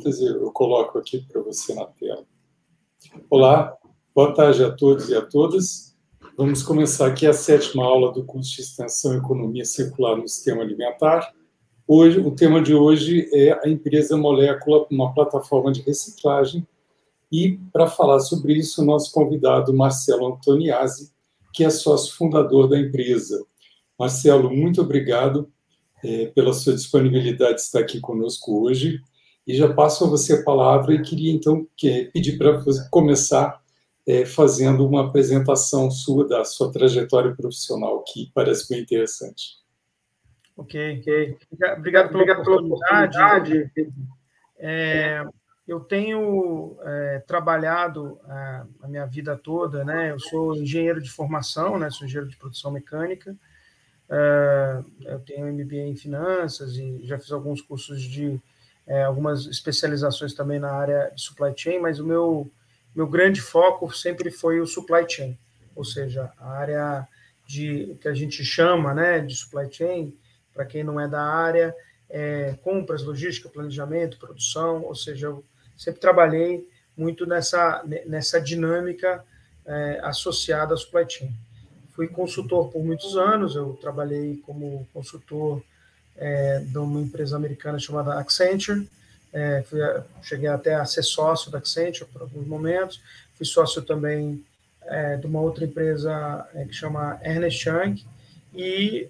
perguntas, eu coloco aqui para você na tela. Olá, boa tarde a todos e a todas. Vamos começar aqui a 7ª aula do curso de Extensão Economia Circular no Sistema Alimentar. Hoje, o tema de hoje é a empresa Molécula, uma plataforma de reciclagem. E, para falar sobre isso, nosso convidado Marcelo Antoniazzi, que é sócio fundador da empresa. Marcelo, muito obrigado pela sua disponibilidade de estar aqui conosco hoje. E já passo a você a palavra e queria, então, pedir para você começar fazendo uma apresentação sua da sua trajetória profissional, que parece bem interessante. Ok. Obrigado pela oportunidade. Eu tenho trabalhado a minha vida toda, né? Eu sou engenheiro de formação, né? Sou engenheiro de produção mecânica. Eu tenho MBA em finanças e já fiz alguns cursos de algumas especializações também na área de supply chain, mas o meu grande foco sempre foi o supply chain, ou seja, a área que a gente chama, né, de supply chain, para quem não é da área, compras, logística, planejamento, produção, ou seja, eu sempre trabalhei muito nessa dinâmica associada à supply chain. Fui consultor por muitos anos, eu trabalhei como consultor de uma empresa americana chamada Accenture, cheguei até a ser sócio da Accenture por alguns momentos, fui sócio também de uma outra empresa que chama Ernst Young, e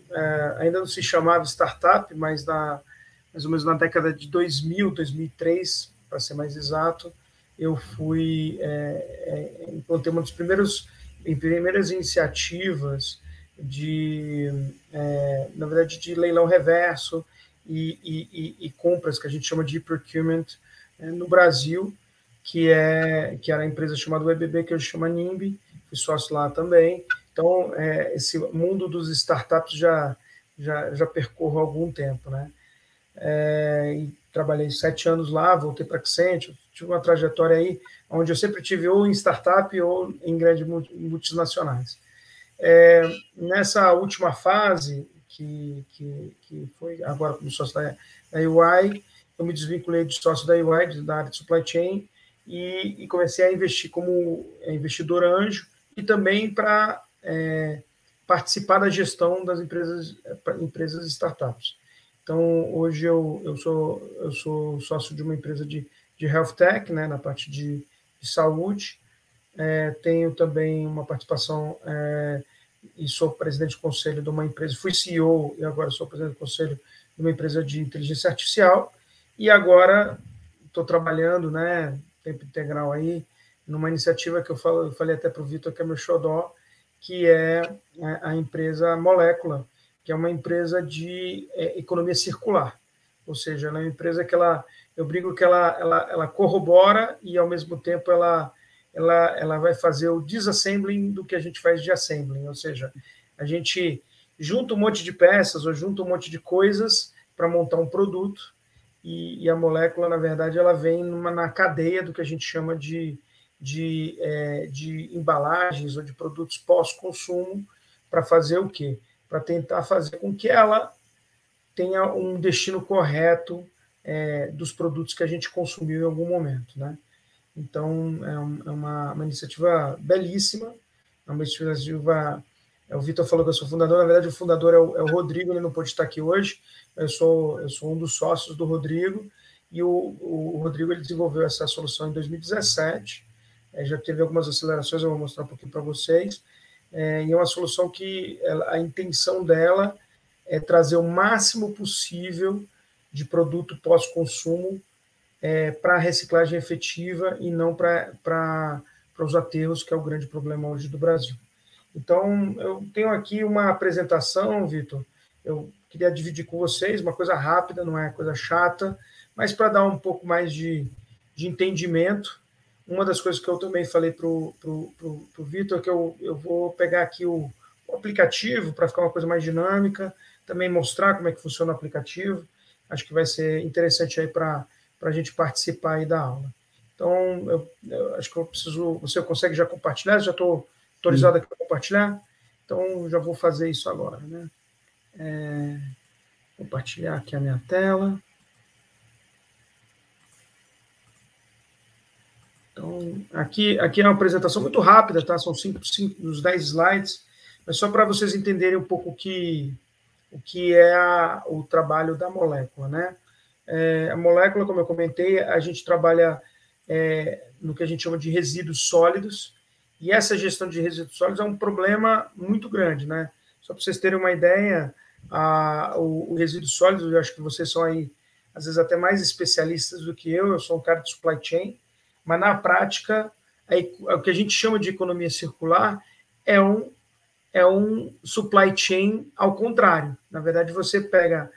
ainda não se chamava startup, mas mais ou menos na década de 2000, 2003, para ser mais exato, eu implantei uma das primeiras iniciativas na verdade, de leilão reverso e compras que a gente chama de procurement no Brasil, que era a empresa chamada WebB, que hoje chama NIMBY, fui sócio lá também. Então, esse mundo dos startups já percorro há algum tempo, né? E trabalhei 7 anos lá, voltei para a Accenture, tive uma trajetória aí onde eu sempre tive ou em startup ou em grandes multinacionais. Nessa última fase, que foi agora como sócio da UI, eu me desvinculei de sócio da UI, da área de supply chain, e comecei a investir como investidor anjo e também para participar da gestão das empresas startups. Então, hoje eu sou sócio de uma empresa de health tech, né, na parte de saúde. Tenho também uma participação e sou presidente de conselho de uma empresa, fui CEO e agora sou presidente de conselho de uma empresa de inteligência artificial, e agora estou trabalhando, né, tempo integral aí, numa iniciativa que eu falei até para o Vitor, que é meu xodó, que é a empresa Molécula, que é uma empresa de economia circular, ou seja, ela é uma empresa que eu brinco que ela corrobora e, ao mesmo tempo, ela vai fazer o disassembling do que a gente faz de assembling, ou seja, a gente junta um monte de peças ou junta um monte de coisas para montar um produto, e a molécula, na verdade, ela vem na cadeia do que a gente chama de embalagens ou de produtos pós-consumo, para fazer o quê? Para tentar fazer com que ela tenha um destino correto dos produtos que a gente consumiu em algum momento, né? Então, é uma iniciativa belíssima, é uma iniciativa... O Vitor falou que eu sou fundador, na verdade, o fundador é o Rodrigo, ele não pôde estar aqui hoje, eu sou um dos sócios do Rodrigo, e o Rodrigo ele desenvolveu essa solução em 2017, já teve algumas acelerações, eu vou mostrar um pouquinho para vocês, e é uma solução que a intenção dela é trazer o máximo possível de produto pós-consumo para a reciclagem efetiva e não para os aterros, que é o grande problema hoje do Brasil. Então, eu tenho aqui uma apresentação, Vitor, eu queria dividir com vocês, uma coisa rápida, não é coisa chata, mas para dar um pouco mais de entendimento. Uma das coisas que eu também falei para o Vitor é que eu vou pegar aqui o aplicativo para ficar uma coisa mais dinâmica, também mostrar como é que funciona o aplicativo. Acho que vai ser interessante aí para a gente participar aí da aula. Então, eu acho que eu preciso... Você consegue já compartilhar? Já estou autorizado aqui para compartilhar? Então, já vou fazer isso agora, né? Compartilhar aqui a minha tela. Então, aqui é uma apresentação muito rápida, tá? São uns 10 slides, mas só para vocês entenderem um pouco o que é o trabalho da molécula, né? A molécula, como eu comentei, a gente trabalha no que a gente chama de resíduos sólidos, e essa gestão de resíduos sólidos é um problema muito grande, né? Só para vocês terem uma ideia, o resíduo sólido, eu acho que vocês são aí, às vezes, até mais especialistas do que eu sou um cara de supply chain, mas na prática, o que a gente chama de economia circular é um supply chain ao contrário. Na verdade, você pega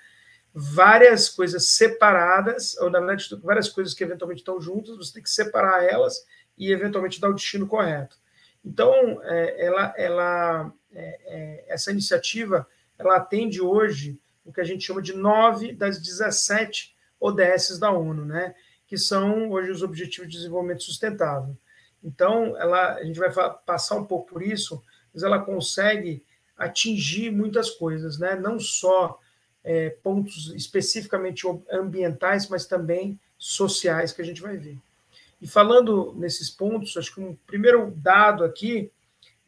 várias coisas separadas, ou na verdade, várias coisas que eventualmente estão juntas, você tem que separar elas e eventualmente dar o destino correto. Então, essa iniciativa, ela atende hoje o que a gente chama de 9 das 17 ODS da ONU, né? Que são hoje os Objetivos de Desenvolvimento Sustentável. Então, a gente vai passar um pouco por isso, mas ela consegue atingir muitas coisas, né? Não só pontos especificamente ambientais, mas também sociais que a gente vai ver. E falando nesses pontos, acho que um primeiro dado aqui,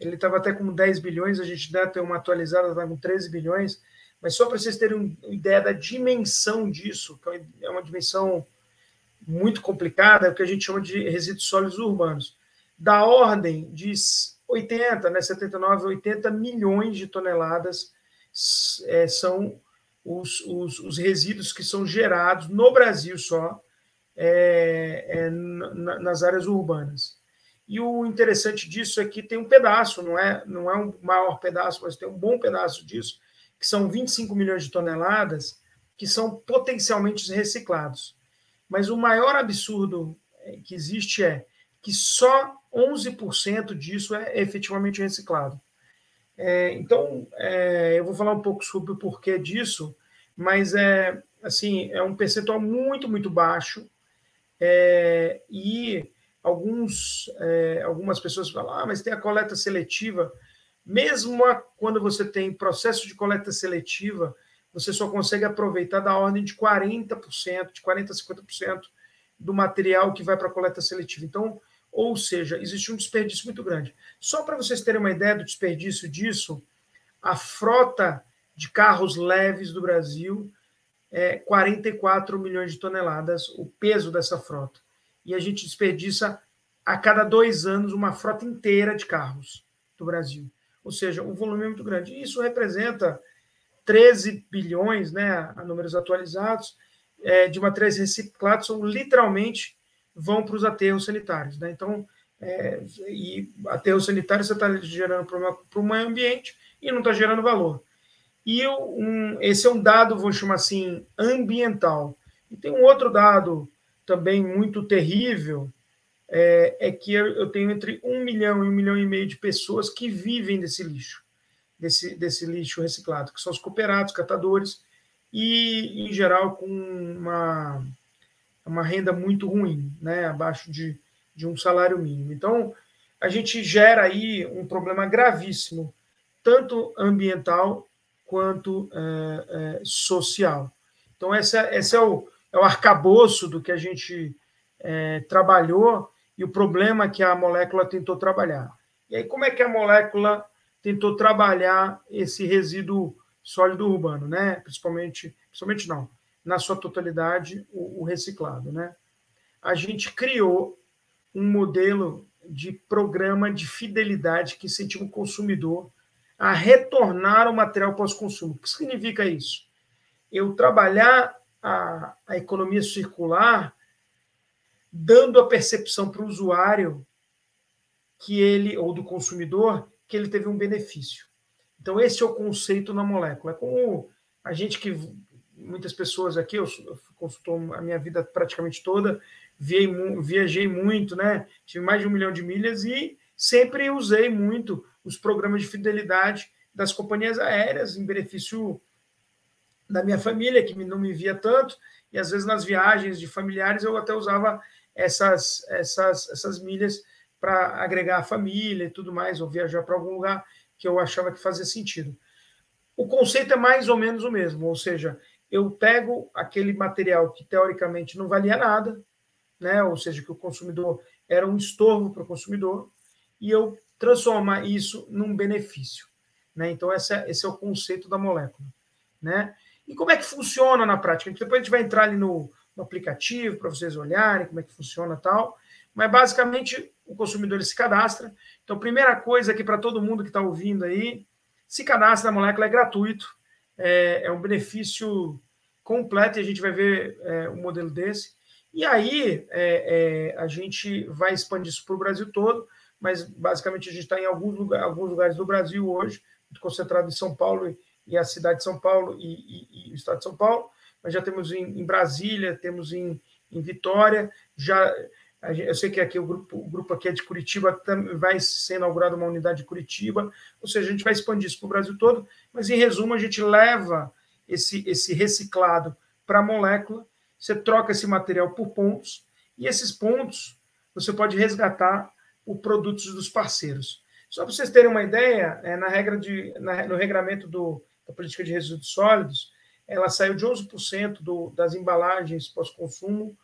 ele estava até com 10 bilhões, a gente deve ter uma atualizada, está com 13 bilhões, mas só para vocês terem uma ideia da dimensão disso, que é uma dimensão muito complicada, é o que a gente chama de resíduos sólidos urbanos. Da ordem de 80, né, 79, 80 milhões de toneladas são os resíduos que são gerados no Brasil só, nas áreas urbanas. E o interessante disso é que tem um pedaço, não é um maior pedaço, mas tem um bom pedaço disso, que são 25 milhões de toneladas, que são potencialmente reciclados. Mas o maior absurdo que existe é que só 11% disso é efetivamente reciclado. Então, eu vou falar um pouco sobre o porquê disso, mas é um percentual muito, muito baixo, e algumas pessoas falam, mas tem a coleta seletiva. Mesmo quando você tem processo de coleta seletiva, você só consegue aproveitar da ordem de 40%, de 40% a 50% do material que vai para a coleta seletiva. Então, ou seja, existe um desperdício muito grande. Só para vocês terem uma ideia do desperdício disso, a frota de carros leves do Brasil é 44 milhões de toneladas, o peso dessa frota. E a gente desperdiça a cada 2 anos uma frota inteira de carros do Brasil. Ou seja, um volume muito grande. E isso representa 13 bilhões, né, a números atualizados, de materiais reciclados, são literalmente vão para os aterros sanitários, né? Então, e aterro sanitário você está gerando problema para o meio ambiente e não está gerando valor. E esse é um dado, vou chamar assim, ambiental. E tem um outro dado também muito terrível, que eu tenho entre 1 milhão e 1,5 milhão de pessoas que vivem desse lixo, desse lixo reciclado, que são os cooperados, catadores, e, em geral, com uma renda muito ruim, né, abaixo de um salário mínimo. Então, a gente gera aí um problema gravíssimo, tanto ambiental quanto social. Então, esse é o arcabouço do que a gente trabalhou e o problema que a molécula tentou trabalhar. E aí, como é que a molécula tentou trabalhar esse resíduo sólido urbano, né? Principalmente não, na sua totalidade, o reciclado, né? A gente criou um modelo de programa de fidelidade que incentiva o consumidor a retornar o material pós-consumo. O que significa isso? Eu trabalhar a economia circular dando a percepção para o usuário que ele, ou do consumidor, que ele teve um benefício. Então, esse é o conceito na molécula. É como a gente que, muitas pessoas aqui, eu consultou a minha vida praticamente toda, viajei muito, né? Tive mais de 1 milhão de milhas e sempre usei muito os programas de fidelidade das companhias aéreas em benefício da minha família, que não me via tanto, e às vezes nas viagens de familiares eu até usava essas milhas para agregar a família e tudo mais, ou viajar para algum lugar que eu achava que fazia sentido. O conceito é mais ou menos o mesmo, ou seja, eu pego aquele material que teoricamente não valia nada, né? Ou seja, que o consumidor era um estorvo para o consumidor, e eu transformar isso num benefício, né? Então, esse é o conceito da molécula, né? E como é que funciona na prática? Depois a gente vai entrar ali no aplicativo para vocês olharem como é que funciona e tal, mas basicamente o consumidor ele se cadastra. Então, primeira coisa aqui para todo mundo que está ouvindo aí, se cadastra na molécula, é gratuito, é um benefício completo, e a gente vai ver um modelo desse. E aí a gente vai expandir isso para o Brasil todo, mas basicamente a gente está em alguns lugares do Brasil hoje, muito concentrado em São Paulo e a cidade de São Paulo e o estado de São Paulo, mas já temos em Brasília, temos em Vitória, eu sei que aqui o grupo aqui é de Curitiba, vai ser inaugurada uma unidade de Curitiba, ou seja, a gente vai expandir isso para o Brasil todo, mas em resumo a gente leva esse reciclado para a molécula, você troca esse material por pontos, e esses pontos você pode resgatar os produtos dos parceiros. Só para vocês terem uma ideia, no regramento da política de resíduos sólidos, ela saiu de 11% das embalagens pós-consumo,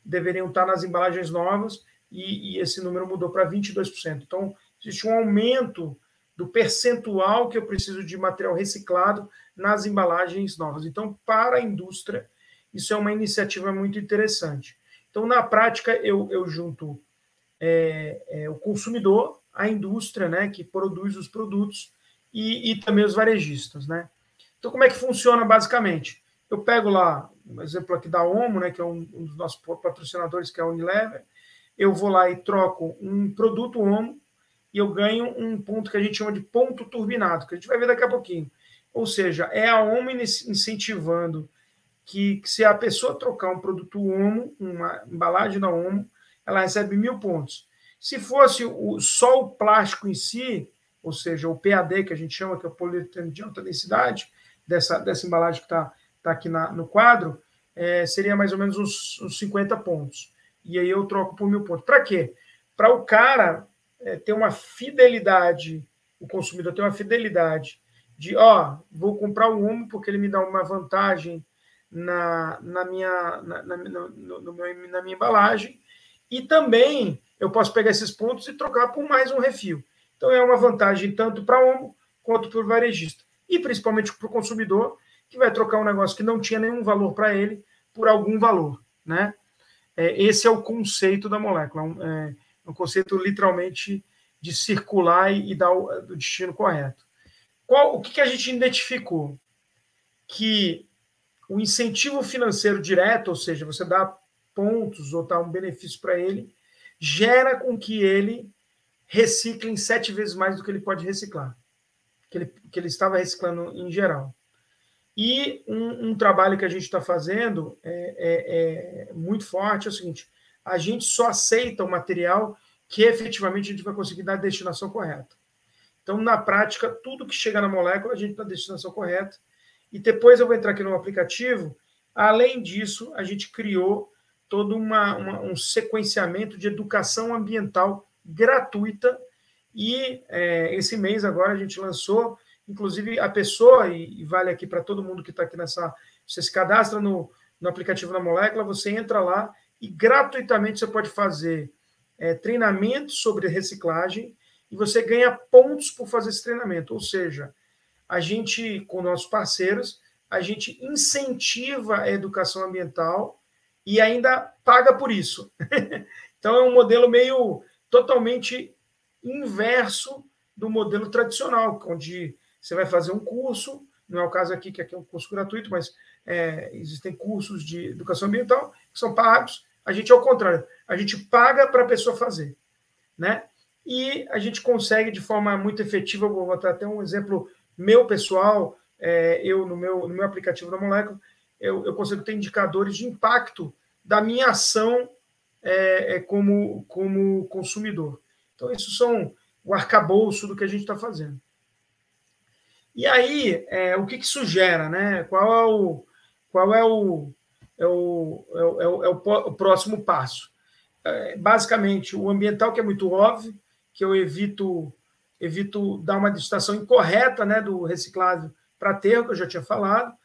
deveriam estar nas embalagens novas, e esse número mudou para 22%. Então, existe um aumento do percentual que eu preciso de material reciclado nas embalagens novas. Então, para a indústria, isso é uma iniciativa muito interessante. Então, na prática, eu junto o consumidor, a indústria, né, que produz os produtos, e também os varejistas, né? Então, como é que funciona basicamente? Eu pego lá, um exemplo aqui da Omo, né, que é um dos nossos patrocinadores, que é a Unilever, eu vou lá e troco um produto Omo, e eu ganho um ponto que a gente chama de ponto turbinado, que a gente vai ver daqui a pouquinho. Ou seja, é a Omo incentivando que se a pessoa trocar um produto Omo, uma embalagem da Omo, ela recebe 1.000 pontos. Se fosse só o plástico em si, ou seja, o PAD, que a gente chama, que é o poliuretano de alta densidade, dessa embalagem que está aqui no quadro, seria mais ou menos uns 50 pontos. E aí eu troco por 1.000 pontos. Para quê? Para o cara ter uma fidelidade, o consumidor ter uma fidelidade de, vou comprar o Omo porque ele me dá uma vantagem na minha embalagem, e também eu posso pegar esses pontos e trocar por mais um refil. Então, é uma vantagem tanto para o Omo quanto para o varejista. E principalmente para o consumidor, que vai trocar um negócio que não tinha nenhum valor para ele por algum valor, né? Esse é o conceito da molécula. É um conceito literalmente de circular e dar o destino correto. O que a gente identificou? Que o incentivo financeiro direto, ou seja, você dá pontos ou dá um benefício para ele, gera com que ele recicle em 7 vezes mais do que ele pode reciclar, que ele estava reciclando em geral. E um trabalho que a gente está fazendo muito forte é o seguinte: a gente só aceita o material que efetivamente a gente vai conseguir dar a destinação correta. Então, na prática, tudo que chega na molécula, a gente dá a destinação correta. E depois eu vou entrar aqui no aplicativo. Além disso, a gente criou todo um sequenciamento de educação ambiental gratuita. E esse mês agora a gente lançou, inclusive a pessoa, e vale aqui para todo mundo que está aqui você se cadastra no aplicativo da Molécula, você entra lá e gratuitamente você pode fazer treinamento sobre reciclagem, e você ganha pontos por fazer esse treinamento. Ou seja, a gente, com nossos parceiros, a gente incentiva a educação ambiental e ainda paga por isso. Então, é um modelo meio totalmente inverso do modelo tradicional, onde você vai fazer um curso, não é o caso aqui, que aqui é um curso gratuito, mas existem cursos de educação ambiental que são pagos. A gente, ao contrário, a gente paga para a pessoa fazer, né? E a gente consegue, de forma muito efetiva, vou botar até um exemplo meu pessoal, eu no meu aplicativo da Molécula, eu consigo ter indicadores de impacto da minha ação como consumidor. Então, isso são o arcabouço do que a gente está fazendo. E aí, o que isso gera, né? Qual é o próximo passo? Basicamente, o ambiental, que é muito óbvio, que eu evito dar uma destinação incorreta, né, do reciclado para aterro, que eu já tinha falado.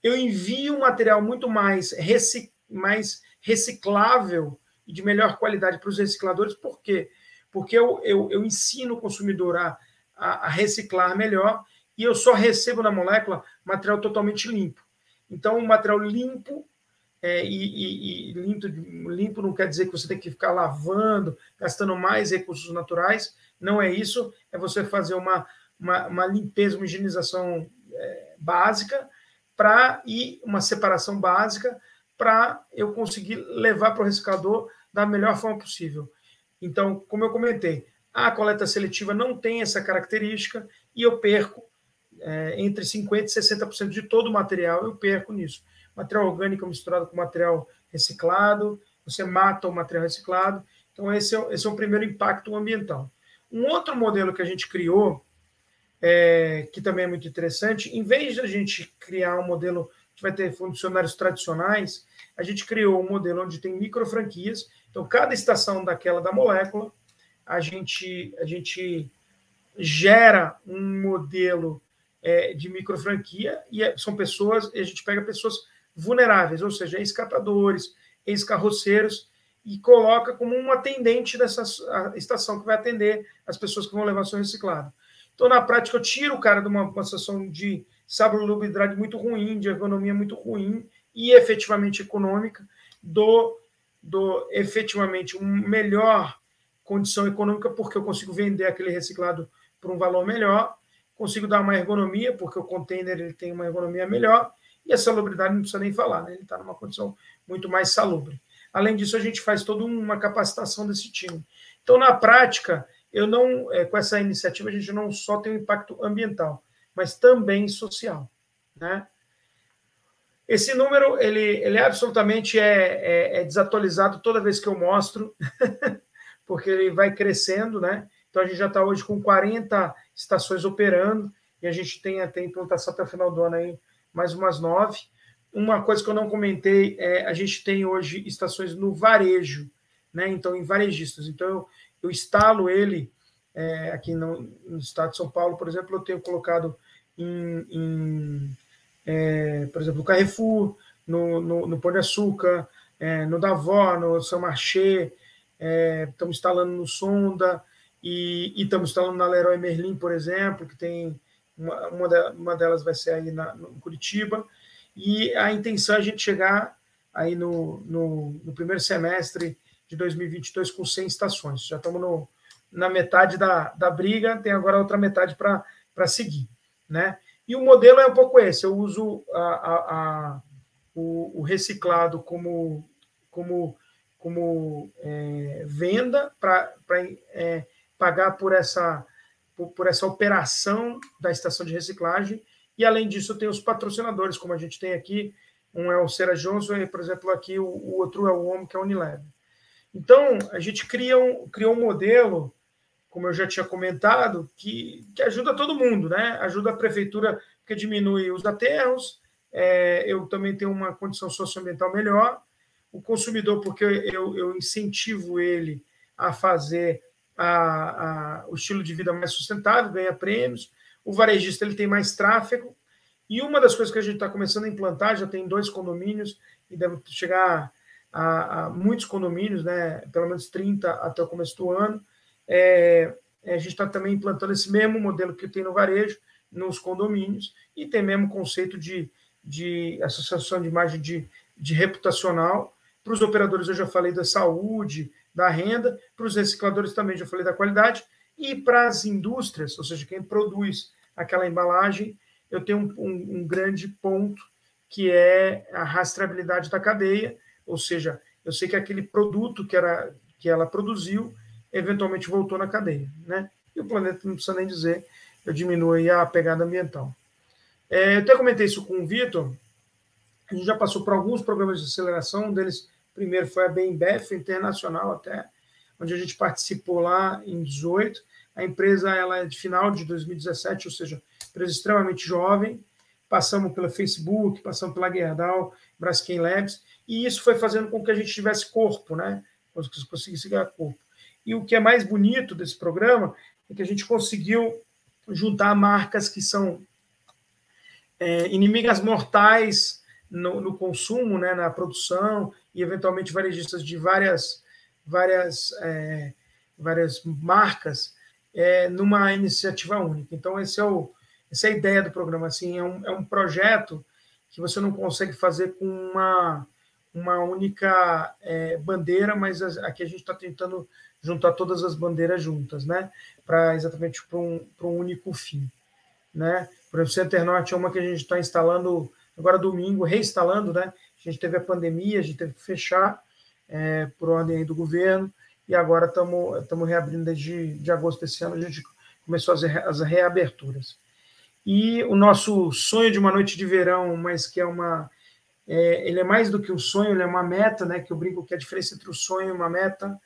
Eu envio um material muito mais reciclável e de melhor qualidade para os recicladores. Por quê? Porque eu ensino o consumidor a reciclar melhor e eu só recebo na molécula material totalmente limpo. Então, o material limpo, limpo não quer dizer que você tem que ficar lavando, gastando mais recursos naturais, não é isso, é você fazer uma limpeza, uma higienização básica e uma separação básica para eu conseguir levar para o reciclador da melhor forma possível. Então, como eu comentei, a coleta seletiva não tem essa característica e eu perco entre 50% e 60% de todo o material, eu perco nisso. Material orgânico misturado com material reciclado, você mata o material reciclado. Então, esse é o primeiro impacto ambiental. Um outro modelo que a gente criou, que também é muito interessante, em vez de a gente criar um modelo que vai ter funcionários tradicionais, a gente criou um modelo onde tem micro franquias. Então, cada estação daquela da molécula, a gente gera um modelo de micro franquia e são pessoas, a gente pega pessoas vulneráveis, ou seja, ex-catadores, ex-carroceiros, e coloca como um atendente dessa estação que vai atender as pessoas que vão levar seu reciclado. Então, na prática, eu tiro o cara de uma situação de salubridade muito ruim, de economia muito ruim e efetivamente econômica, dou efetivamente uma melhor condição econômica, porque eu consigo vender aquele reciclado por um valor melhor, consigo dar uma ergonomia, porque o container ele tem uma ergonomia melhor, e a salubridade não precisa nem falar, né? Ele está numa condição muito mais salubre. Além disso, a gente faz toda uma capacitação desse time. Então, na prática, com essa iniciativa, a gente não só tem um impacto ambiental, mas também social, né? Esse número, ele absolutamente desatualizado toda vez que eu mostro, porque ele vai crescendo, né? Então, a gente já está hoje com 40 estações operando, e a gente tem até implantação até o final do ano aí, mais umas 9. Uma coisa que eu não comentei a gente tem hoje estações no varejo, né? Então, em varejistas. Então, eu instalo ele aqui no estado de São Paulo, por exemplo, eu tenho colocado por exemplo, no Carrefour, no Pão de Açúcar, no Davó, no São Marché, estamos instalando no Sonda e estamos instalando na Leroy Merlin, por exemplo, que tem uma delas vai ser aí no Curitiba, e a intenção é a gente chegar aí no primeiro semestre de 2022 com 100 estações. Já estamos na metade da briga, tem agora a outra metade para seguir, né? E o modelo é um pouco esse, eu uso o reciclado como venda para pagar por essa operação da estação de reciclagem, e além disso tem os patrocinadores, como a gente tem aqui, um é o Cera Johnson e, por exemplo, aqui o outro é o OMO, que é a Unilever. Então, a gente criou um modelo, como eu já tinha comentado, que ajuda todo mundo, né? Ajuda a prefeitura, porque diminui os aterros, eu também tenho uma condição socioambiental melhor, o consumidor, porque eu incentivo ele a fazer o estilo de vida mais sustentável, ganha prêmios, o varejista ele tem mais tráfego, e uma das coisas que a gente está começando a implantar, já tem 2 condomínios, e deve chegar a muitos condomínios, né? Pelo menos 30 até o começo do ano, a gente está também implantando esse mesmo modelo que tem no varejo, nos condomínios, e tem mesmo conceito de associação de imagem de reputacional. Para os operadores eu já falei da saúde, da renda, para os recicladores também já falei da qualidade, e para as indústrias, ou seja, quem produz aquela embalagem, eu tenho um grande ponto, que é a rastreabilidade da cadeia, ou seja, eu sei que aquele produto que ela produziu, eventualmente voltou na cadeia, né? E o planeta, não precisa nem dizer, eu diminuo aí a pegada ambiental. Eu até comentei isso com o Vitor, a gente já passou por alguns programas de aceleração, um deles, primeiro, foi a BEMBEF Internacional até, onde a gente participou lá em 2018. A empresa ela é de final de 2017, ou seja, empresa extremamente jovem. Passamos pela Facebook, passamos pela Gerdau, Braskem Labs, e isso foi fazendo com que a gente tivesse corpo, né? Conseguisse ganhar corpo. E o que é mais bonito desse programa é que a gente conseguiu juntar marcas que são inimigas mortais no consumo, né, na produção, e eventualmente varejistas de várias várias marcas numa iniciativa única. Então, essa é a ideia do programa. Assim, é um projeto que você não consegue fazer com uma única bandeira, mas aqui a gente está tentando juntar todas as bandeiras juntas, né? Exatamente para um único fim, né? Por exemplo, Centernorte é uma que a gente está instalando agora domingo, reinstalando, né? A gente teve a pandemia, a gente teve que fechar por ordem aí do governo, e agora estamos reabrindo desde agosto desse ano, a gente começou as reaberturas. E o nosso sonho de uma noite de verão, mas que ele é mais do que um sonho, ele é uma meta, né? Que eu brinco que a diferença entre o sonho e uma meta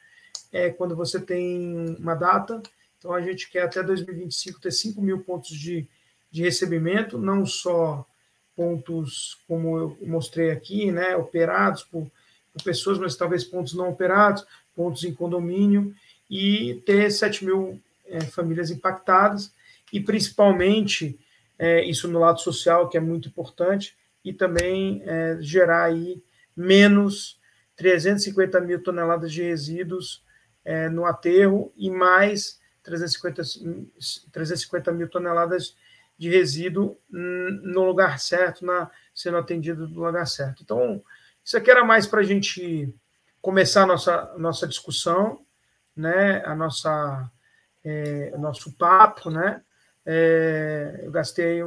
é quando você tem uma data. Então, a gente quer até 2025 ter 5 mil pontos de recebimento, não só pontos, como eu mostrei aqui, né, operados por pessoas, mas talvez pontos não operados, pontos em condomínio, e ter 7 mil famílias impactadas, e principalmente isso no lado social, que é muito importante, e também gerar aí menos 350 mil toneladas de resíduos no aterro e mais 350 mil toneladas de resíduo no lugar certo, sendo atendido no lugar certo. Então, isso aqui era mais para a gente começar a nossa discussão, né? O nosso papo, né? Eu gastei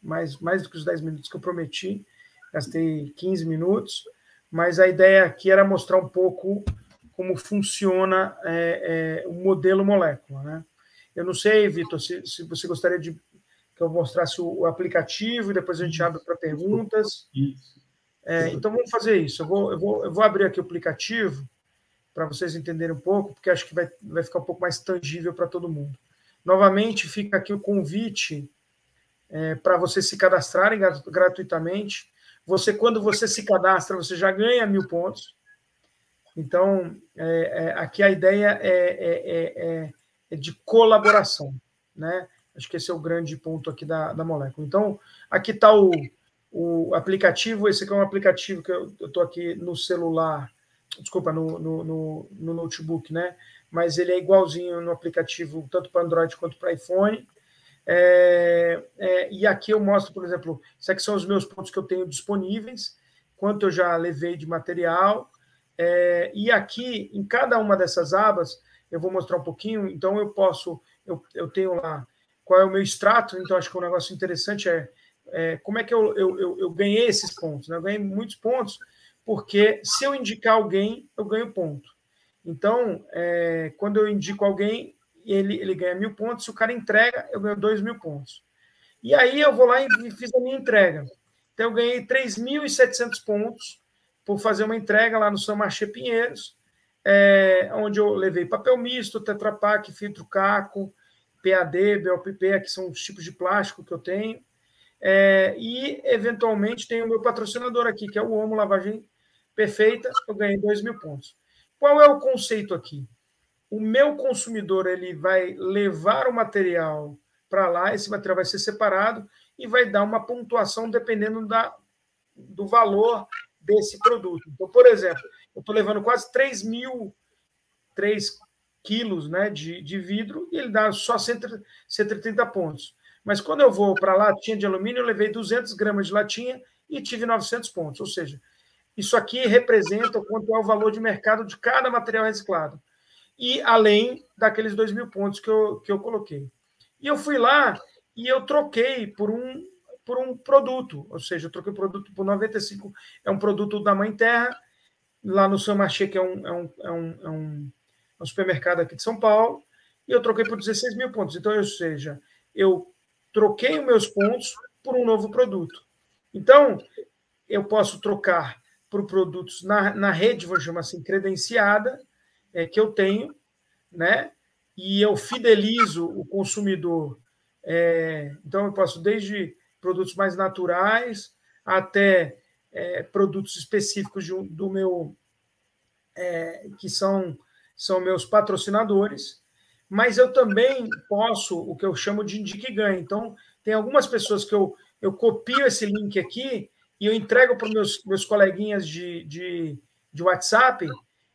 mais do que os 10 minutos que eu prometi, gastei 15 minutos, mas a ideia aqui era mostrar um pouco como funciona o modelo molécula, né? Eu não sei, Vitor, se você gostaria que eu mostrasse o aplicativo e depois a gente abre para perguntas. Então, vamos fazer isso. Eu vou abrir aqui o aplicativo para vocês entenderem um pouco, porque acho que vai ficar um pouco mais tangível para todo mundo. Novamente, fica aqui o convite para vocês se cadastrarem gratuitamente. Quando você se cadastra, você já ganha 1.000 pontos. Então, aqui a ideia é de colaboração, né? Acho que esse é o grande ponto aqui da molécula. Então, aqui está o aplicativo. Esse aqui é um aplicativo que eu estou aqui no celular, desculpa, no notebook, né? Mas ele é igualzinho no aplicativo, tanto para Android quanto para iPhone. E aqui eu mostro, por exemplo, esses aqui são os meus pontos que eu tenho disponíveis, quanto eu já levei de material. E aqui, em cada uma dessas abas, eu vou mostrar um pouquinho. Então, eu tenho lá qual é o meu extrato. Então, acho que um negócio interessante como é que eu ganhei esses pontos, né? Eu ganhei muitos pontos, porque se eu indicar alguém, eu ganho ponto. Então, quando eu indico alguém, ele ganha 1.000 pontos. Se o cara entrega, eu ganho 2.000 pontos. E aí eu vou lá e fiz a minha entrega. Então, eu ganhei 3.700 pontos por fazer uma entrega lá no São Marché Pinheiros, onde eu levei papel misto, Tetra Pak, filtro Caco, PAD, BOPP, que são os tipos de plástico que eu tenho. E, eventualmente, tem o meu patrocinador aqui, que é o Omo Lavagem Perfeita. Eu ganhei 2.000 pontos. Qual é o conceito aqui? O meu consumidor ele vai levar o material para lá, esse material vai ser separado e vai dar uma pontuação dependendo do valor desse produto. Então, por exemplo, eu estou levando quase 3 quilos, né, de vidro, e ele dá só 130 pontos. Mas quando eu vou para a latinha de alumínio, eu levei 200 gramas de latinha e tive 900 pontos. Ou seja, isso aqui representa o quanto é o valor de mercado de cada material reciclado. E além daqueles 2.000 pontos que eu coloquei. E eu fui lá e eu troquei por um produto. Ou seja, eu troquei o produto por 95. É um produto da Mãe Terra, lá no São Marché, que é um supermercado aqui de São Paulo, e eu troquei por 16.000 pontos. Então, ou seja, eu troquei os meus pontos por um novo produto. Então, eu posso trocar por produtos na rede, vou chamar assim, credenciada, que eu tenho, né? E eu fidelizo o consumidor. Então, eu posso desde produtos mais naturais até produtos específicos do meu... que são meus patrocinadores, mas eu também posso, o que eu chamo de indique e ganhe. Então, tem algumas pessoas que eu copio esse link aqui e eu entrego para os meus coleguinhas de WhatsApp.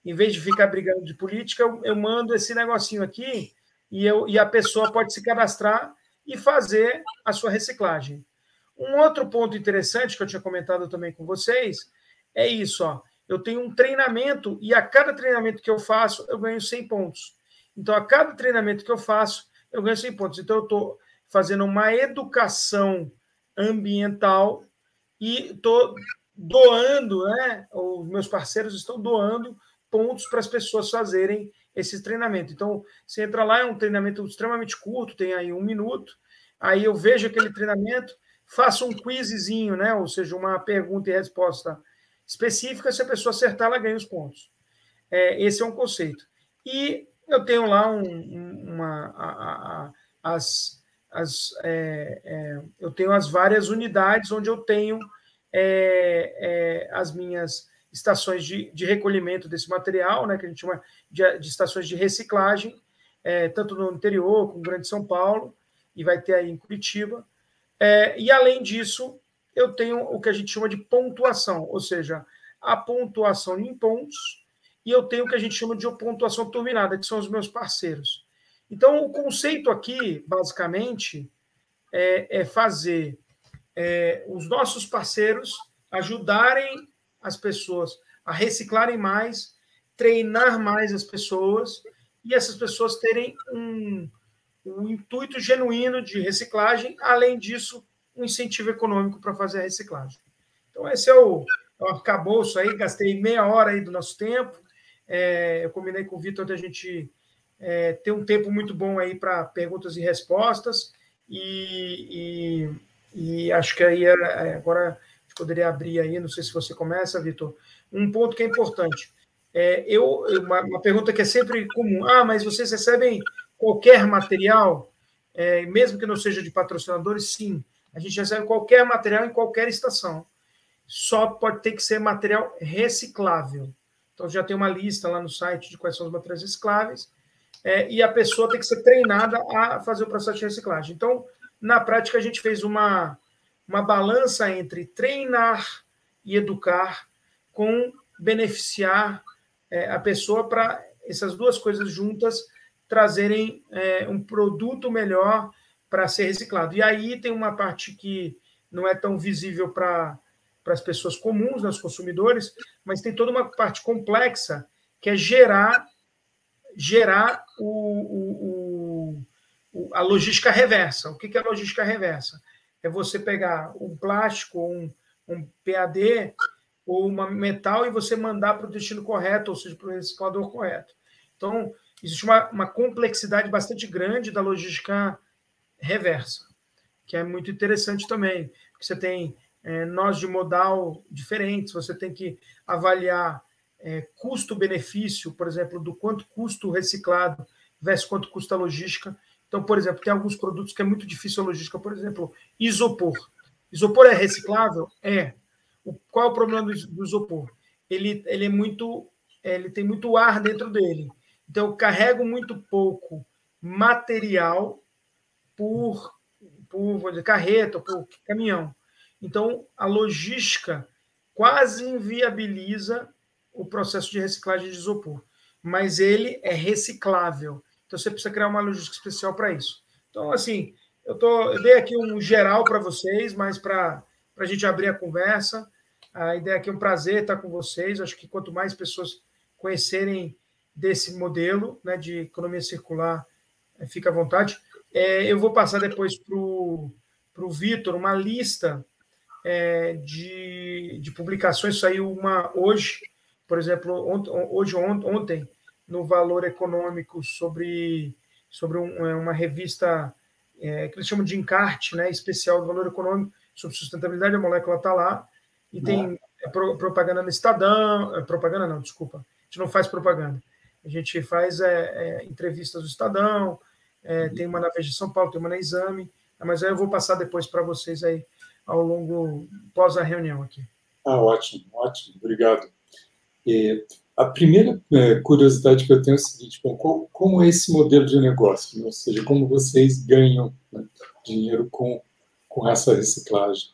em vez de ficar brigando de política, eu mando esse negocinho aqui e a pessoa pode se cadastrar e fazer a sua reciclagem. Um outro ponto interessante que eu tinha comentado também com vocês é isso, ó. Eu tenho um treinamento e a cada treinamento que eu faço, eu ganho 100 pontos. Então, a cada treinamento que eu faço, eu ganho 100 pontos. Então, eu estou fazendo uma educação ambiental e estou doando, né? Os meus parceiros estão doando pontos para as pessoas fazerem esse treinamento. Então, você entra lá, é um treinamento extremamente curto, tem aí 1 minuto, aí eu vejo aquele treinamento, faço um quizzinho, né? Ou seja, uma pergunta e resposta específica, se a pessoa acertar, ela ganha os pontos. Esse é um conceito. E eu tenho lá eu tenho as várias unidades onde eu tenho as minhas estações de recolhimento desse material, né, que a gente chama de estações de reciclagem, tanto no interior como no Grande São Paulo, e vai ter aí em Curitiba. E, além disso, eu tenho o que a gente chama de pontuação, ou seja, a pontuação em pontos, e eu tenho o que a gente chama de pontuação turbinada, que são os meus parceiros. Então, o conceito aqui, basicamente, é fazer os nossos parceiros ajudarem as pessoas a reciclarem mais, treinar mais as pessoas, e essas pessoas terem um intuito genuíno de reciclagem, além disso, um incentivo econômico para fazer a reciclagem. Então, esse é o arcabouço aí, gastei meia hora aí do nosso tempo, eu combinei com o Vitor de a gente ter um tempo muito bom aí para perguntas e respostas, e acho que aí agora a gente poderia abrir aí, não sei se você começa, Vitor, um ponto que é importante. Uma pergunta que é sempre comum, mas vocês recebem qualquer material, mesmo que não seja de patrocinadores? Sim, a gente recebe qualquer material em qualquer estação, só pode ter que ser material reciclável. Então, já tem uma lista lá no site de quais são os materiais recicláveis, e a pessoa tem que ser treinada a fazer o processo de reciclagem. Então, na prática, a gente fez uma balança entre treinar e educar com beneficiar a pessoa para essas duas coisas juntas trazerem um produto melhor para ser reciclado. E aí tem uma parte que não é tão visível para as pessoas comuns, né, os consumidores, mas tem toda uma parte complexa que é gerar a logística reversa. O que é a logística reversa? É você pegar um plástico, um PAD ou uma metal e você mandar para o destino correto, ou seja, para o reciclador correto. Então, existe uma complexidade bastante grande da logística reversa, que é muito interessante também, porque você tem nós de modal diferentes, você tem que avaliar custo-benefício, por exemplo, do quanto custa o reciclado versus quanto custa a logística. Então, por exemplo, tem alguns produtos que é muito difícil a logística, por exemplo, isopor. Isopor é reciclável? Qual é o problema do isopor? Ele tem muito ar dentro dele. Então, eu carrego muito pouco material por carreta, por caminhão. Então, a logística quase inviabiliza o processo de reciclagem de isopor, mas ele é reciclável. Então, você precisa criar uma logística especial para isso. Então, assim, eu dei aqui um geral para vocês, mas para a gente abrir a conversa, a ideia aqui é um prazer estar com vocês. Acho que quanto mais pessoas conhecerem desse modelo, né, de economia circular, fica à vontade. Eu vou passar depois para o Vitor uma lista de publicações. Saiu uma hoje, por exemplo, ontem, no Valor Econômico, sobre uma revista que eles chamam de encarte, né, especial do Valor Econômico, sobre sustentabilidade. A molécula está lá, e tem propaganda no Estadão, propaganda não, desculpa, a gente não faz propaganda, a gente faz entrevistas do Estadão, tem uma na Veja de São Paulo, tem uma na Exame, mas aí eu vou passar depois para vocês aí ao longo, pós a reunião aqui. Ótimo, obrigado. A primeira curiosidade que eu tenho é o seguinte: como é esse modelo de negócio? Ou seja, como vocês ganham, né, dinheiro com essa reciclagem?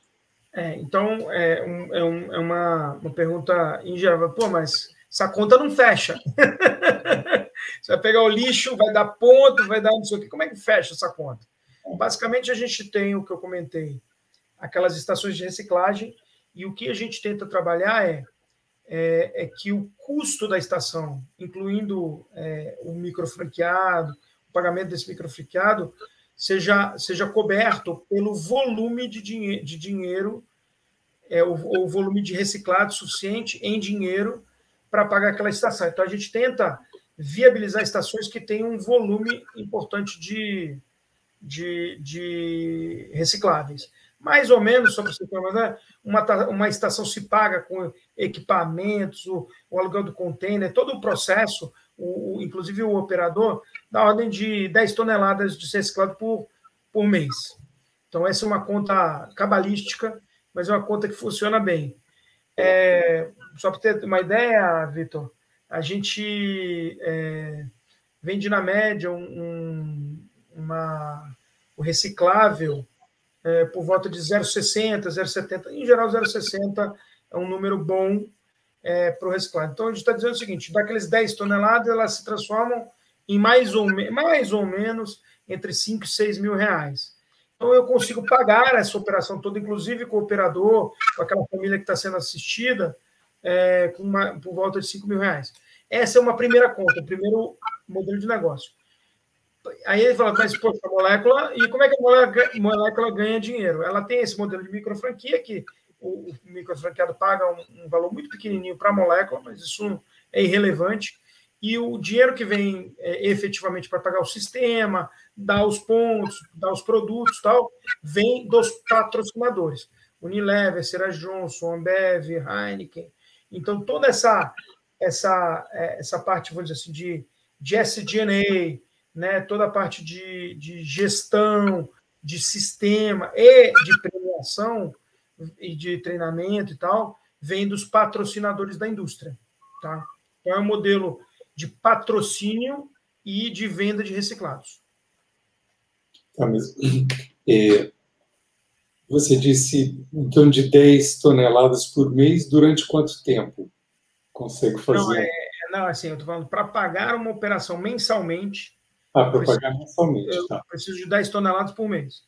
Então, é uma pergunta em geral. Mas essa conta não fecha. Você vai pegar o lixo, vai dar ponto, vai dar não sei o quê. Como é que fecha essa conta? Basicamente, a gente tem o que eu comentei, aquelas estações de reciclagem, e o que a gente tenta trabalhar é que o custo da estação, incluindo o microfranqueado, o pagamento desse microfranqueado, seja coberto pelo volume de dinheiro, o volume de reciclado suficiente em dinheiro para pagar aquela estação. Então, a gente tenta viabilizar estações que tenham um volume importante de recicláveis. Mais ou menos, só para você ter uma estação se paga com equipamentos, o aluguel do container, todo o processo, inclusive o operador, da ordem de 10 toneladas de reciclado por mês. Então, essa é uma conta cabalística, mas é uma conta que funciona bem. Só para ter uma ideia, Vitor, a gente vende na média o reciclável por volta de 0,60, 0,70. Em geral, 0,60 é um número bom para o reciclado. Então, a gente está dizendo o seguinte, daqueles 10 toneladas, elas se transformam em mais ou menos entre 5 e 6 mil reais. Então, eu consigo pagar essa operação toda, inclusive com o operador, com aquela família que está sendo assistida, por volta de 5 mil reais. Essa é uma primeira conta, o primeiro modelo de negócio. Aí ele fala, mas, poxa, a molécula, e como é que a molécula ganha dinheiro? Ela tem esse modelo de microfranquia, que o microfranqueado paga um valor muito pequenininho para a molécula, mas isso é irrelevante, e o dinheiro que vem efetivamente para pagar o sistema, dar os pontos, dar os produtos, tal, vem dos patrocinadores. Unilever, Cera Johnson, Ambev, Heineken. Então, toda essa parte, vou dizer assim, de SG&A, né, toda a parte de gestão, de sistema e de premiação e de treinamento e tal, vem dos patrocinadores da indústria. Tá? Então, é um modelo de patrocínio e de venda de reciclados. Tá mesmo. Você disse, então, de 10 toneladas por mês, durante quanto tempo consegue fazer? Não, assim, eu estou falando, para pagar uma operação mensalmente, para pagar mensalmente, tá. Eu preciso de 10 toneladas por mês.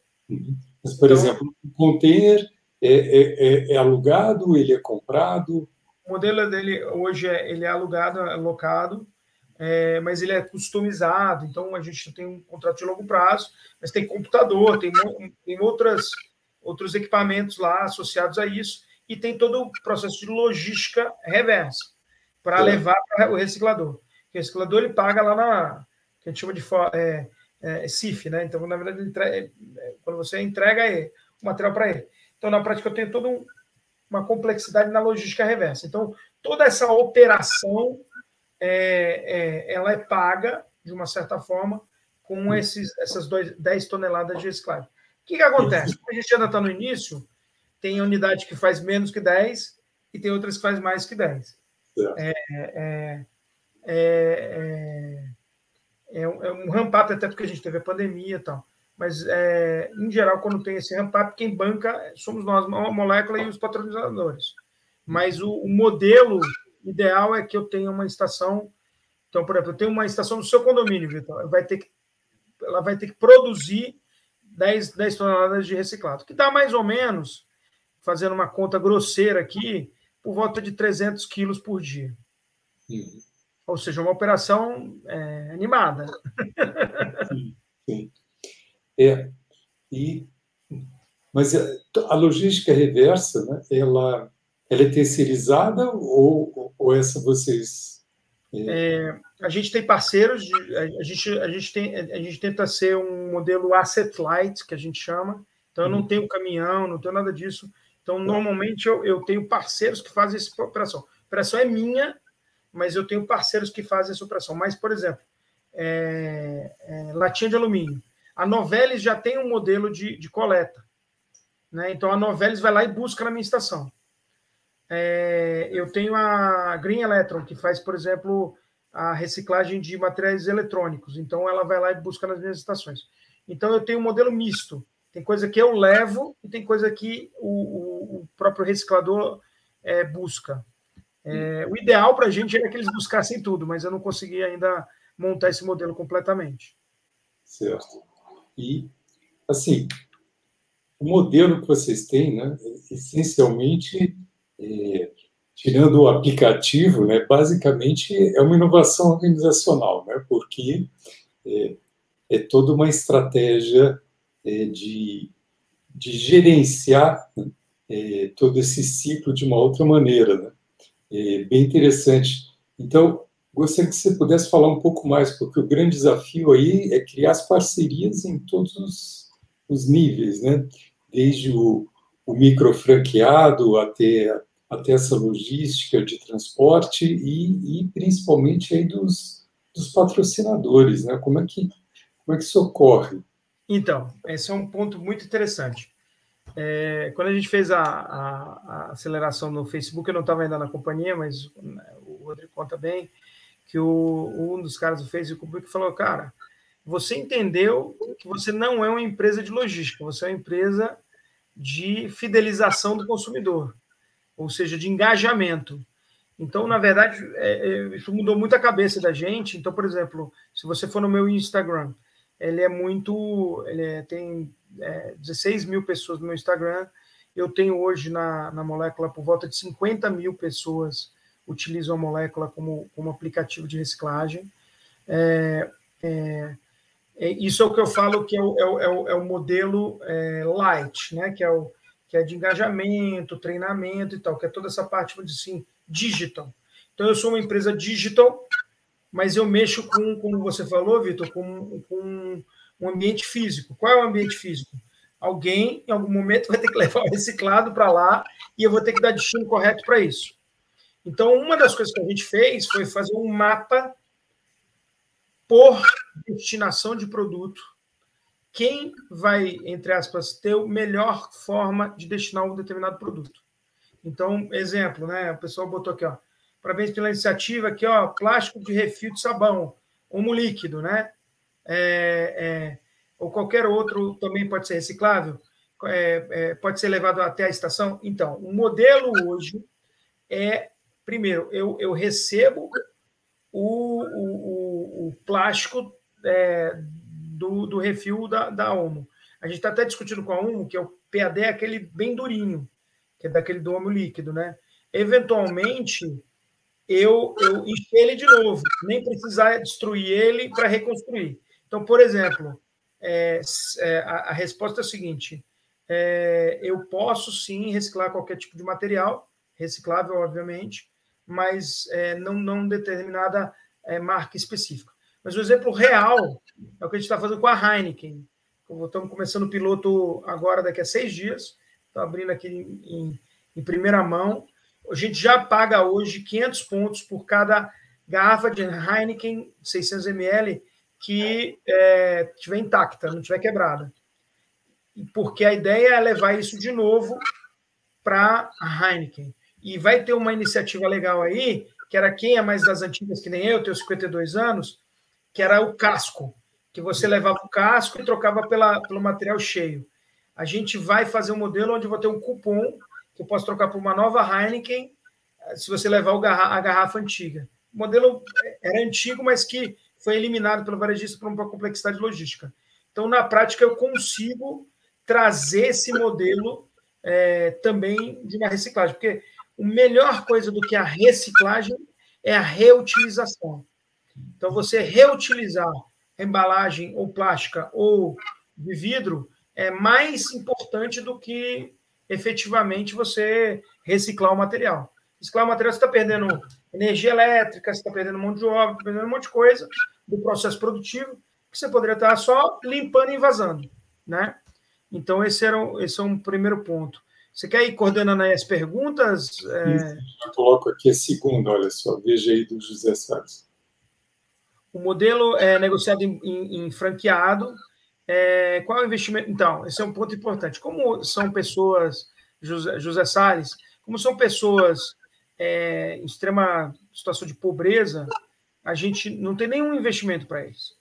Mas, por exemplo, o container é alugado, ele é comprado? O modelo dele hoje ele é alugado, é locado, mas ele é customizado, então a gente tem um contrato de longo prazo, mas tem computador, tem outros equipamentos lá associados a isso, e tem todo o processo de logística reversa para levar para o reciclador. O reciclador ele paga lá que a gente chama de CIF, né? Então, na verdade, quando você entrega o material para ele. Então, na prática, eu tenho toda uma complexidade na logística reversa. Então, toda essa operação ela é paga, de uma certa forma, com essas 10 toneladas de reciclagem. O que acontece? Como a gente ainda está no início, tem unidade que faz menos que 10 e tem outras que faz mais que 10. É um ramp-up, até porque a gente teve a pandemia e tal. Mas, em geral, quando tem esse ramp-up, quem banca somos nós, a molécula e os patrocinadores. Mas o modelo ideal é que eu tenha uma estação. Então, por exemplo, eu tenho uma estação no seu condomínio, Vitor. Ela vai ter que produzir 10 toneladas de reciclado, que dá mais ou menos, fazendo uma conta grosseira aqui, por volta de 300 quilos por dia. Ou seja, uma operação animada. Sim. Mas a logística reversa, né, ela é terceirizada ou essa vocês... A gente tem parceiros, a gente tenta ser um modelo asset light, que a gente chama. Então, eu não tenho caminhão, não tenho nada disso. Então, normalmente, eu tenho parceiros que fazem essa operação. A operação é minha, mas eu tenho parceiros que fazem essa operação. Mas, por exemplo, latinha de alumínio. A Novelis já tem um modelo de coleta. Né? Então, a Novelis vai lá e busca na minha estação. Eu tenho a Green Electron, que faz, por exemplo, a reciclagem de materiais eletrônicos. Então, ela vai lá e busca nas minhas estações. Então, eu tenho um modelo misto. Tem coisa que eu levo e tem coisa que o próprio reciclador busca. O ideal para a gente era que eles buscassem tudo, mas eu não consegui ainda montar esse modelo completamente. Certo. E, assim, o modelo que vocês têm, né, essencialmente, tirando o aplicativo, né, basicamente é uma inovação organizacional, né, porque é toda uma estratégia de gerenciar, né, todo esse ciclo de uma outra maneira, né? Bem interessante. Então, gostaria que você pudesse falar um pouco mais, porque o grande desafio aí é criar as parcerias em todos os níveis, né? Desde o microfranqueado até essa logística de transporte e principalmente aí dos patrocinadores, né? Como é que isso ocorre? Então, esse é um ponto muito interessante. Quando a gente fez a aceleração no Facebook, eu não estava ainda na companhia, mas o Rodrigo conta bem, que um dos caras do Facebook falou, cara, você entendeu que você não é uma empresa de logística, você é uma empresa de fidelização do consumidor, ou seja, de engajamento. Então, na verdade, isso mudou muito a cabeça da gente. Então, por exemplo, se você for no meu Instagram, tem 16 mil pessoas no meu Instagram. Eu tenho hoje na Molécula por volta de 50 mil pessoas utilizam a Molécula como aplicativo de reciclagem. Isso é o que eu falo que é o modelo light, né? Que é de engajamento, treinamento e tal, que é toda essa parte, assim, digital. Então, eu sou uma empresa digital, mas eu mexo como você falou, Vitor, com um ambiente físico. Qual é o ambiente físico? Alguém, em algum momento, vai ter que levar o reciclado para lá e eu vou ter que dar destino correto para isso. Então, uma das coisas que a gente fez foi fazer um mapa por destinação de produto. Quem vai, entre aspas, ter a melhor forma de destinar um determinado produto. Então, exemplo, né? O pessoal botou aqui, ó. Parabéns pela iniciativa, aqui, ó, plástico de refil de sabão, homo líquido, né? Ou qualquer outro também pode ser reciclável, pode ser levado até a estação. Então, o modelo hoje primeiro, eu recebo o plástico do refil da Omo. A gente está até discutindo com a Omo, que é o PAD, é aquele bem durinho, que é daquele do Omo líquido, né? Eventualmente, eu encho ele de novo, nem precisar destruir ele para reconstruir. Então, por exemplo, a resposta é a seguinte: eu posso sim reciclar qualquer tipo de material, reciclável, obviamente, mas não determinada marca específica. Mas o exemplo real é o que a gente está fazendo com a Heineken. Estamos começando o piloto agora, daqui a 6 dias. Estou abrindo aqui em primeira mão. A gente já paga hoje 500 pontos por cada garrafa de Heineken 600 ml que estiver intacta, não estiver quebrada. Porque a ideia é levar isso de novo para a Heineken. E vai ter uma iniciativa legal aí, que era quem é mais das antigas, que nem eu, tenho 52 anos, que era o casco, que você levava o casco e trocava pelo material cheio. A gente vai fazer um modelo onde eu vou ter um cupom que eu posso trocar por uma nova Heineken se você levar a garrafa antiga. O modelo era antigo, mas que foi eliminado pelo varejista por uma complexidade logística. Então, na prática, eu consigo trazer esse modelo também de uma reciclagem, porque a melhor coisa do que a reciclagem é a reutilização. Então, você reutilizar a embalagem ou plástica ou de vidro é mais importante do que efetivamente você reciclar o material. Reciclar o material, você está perdendo energia elétrica, você está perdendo mão de obra, está perdendo um monte de coisa do processo produtivo que você poderia estar só limpando e vazando, né? Então, esse é um primeiro ponto. Você quer ir coordenando aí as perguntas? Eu coloco aqui a segunda, olha só, veja aí do José Salles. O modelo é negociado em franqueado. Qual é o investimento? Então, esse é um ponto importante. Como são pessoas, José Salles, como são pessoas em extrema situação de pobreza, a gente não tem nenhum investimento para eles.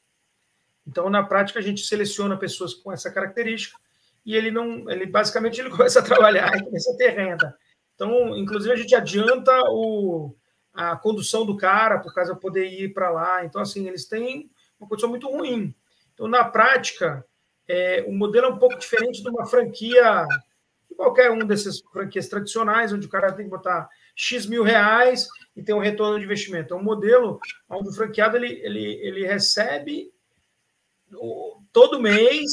Então, na prática, a gente seleciona pessoas com essa característica e ele basicamente ele começa a trabalhar e começa a ter renda. Então, inclusive, a gente adianta a condução do cara, por causa de poder ir para lá. Então, assim, eles têm uma condição muito ruim. Então, na prática, o modelo é um pouco diferente de uma franquia, de qualquer um dessas franquias tradicionais, onde o cara tem que botar X mil reais e ter um retorno de investimento. É um modelo onde o franqueado ele recebe todo mês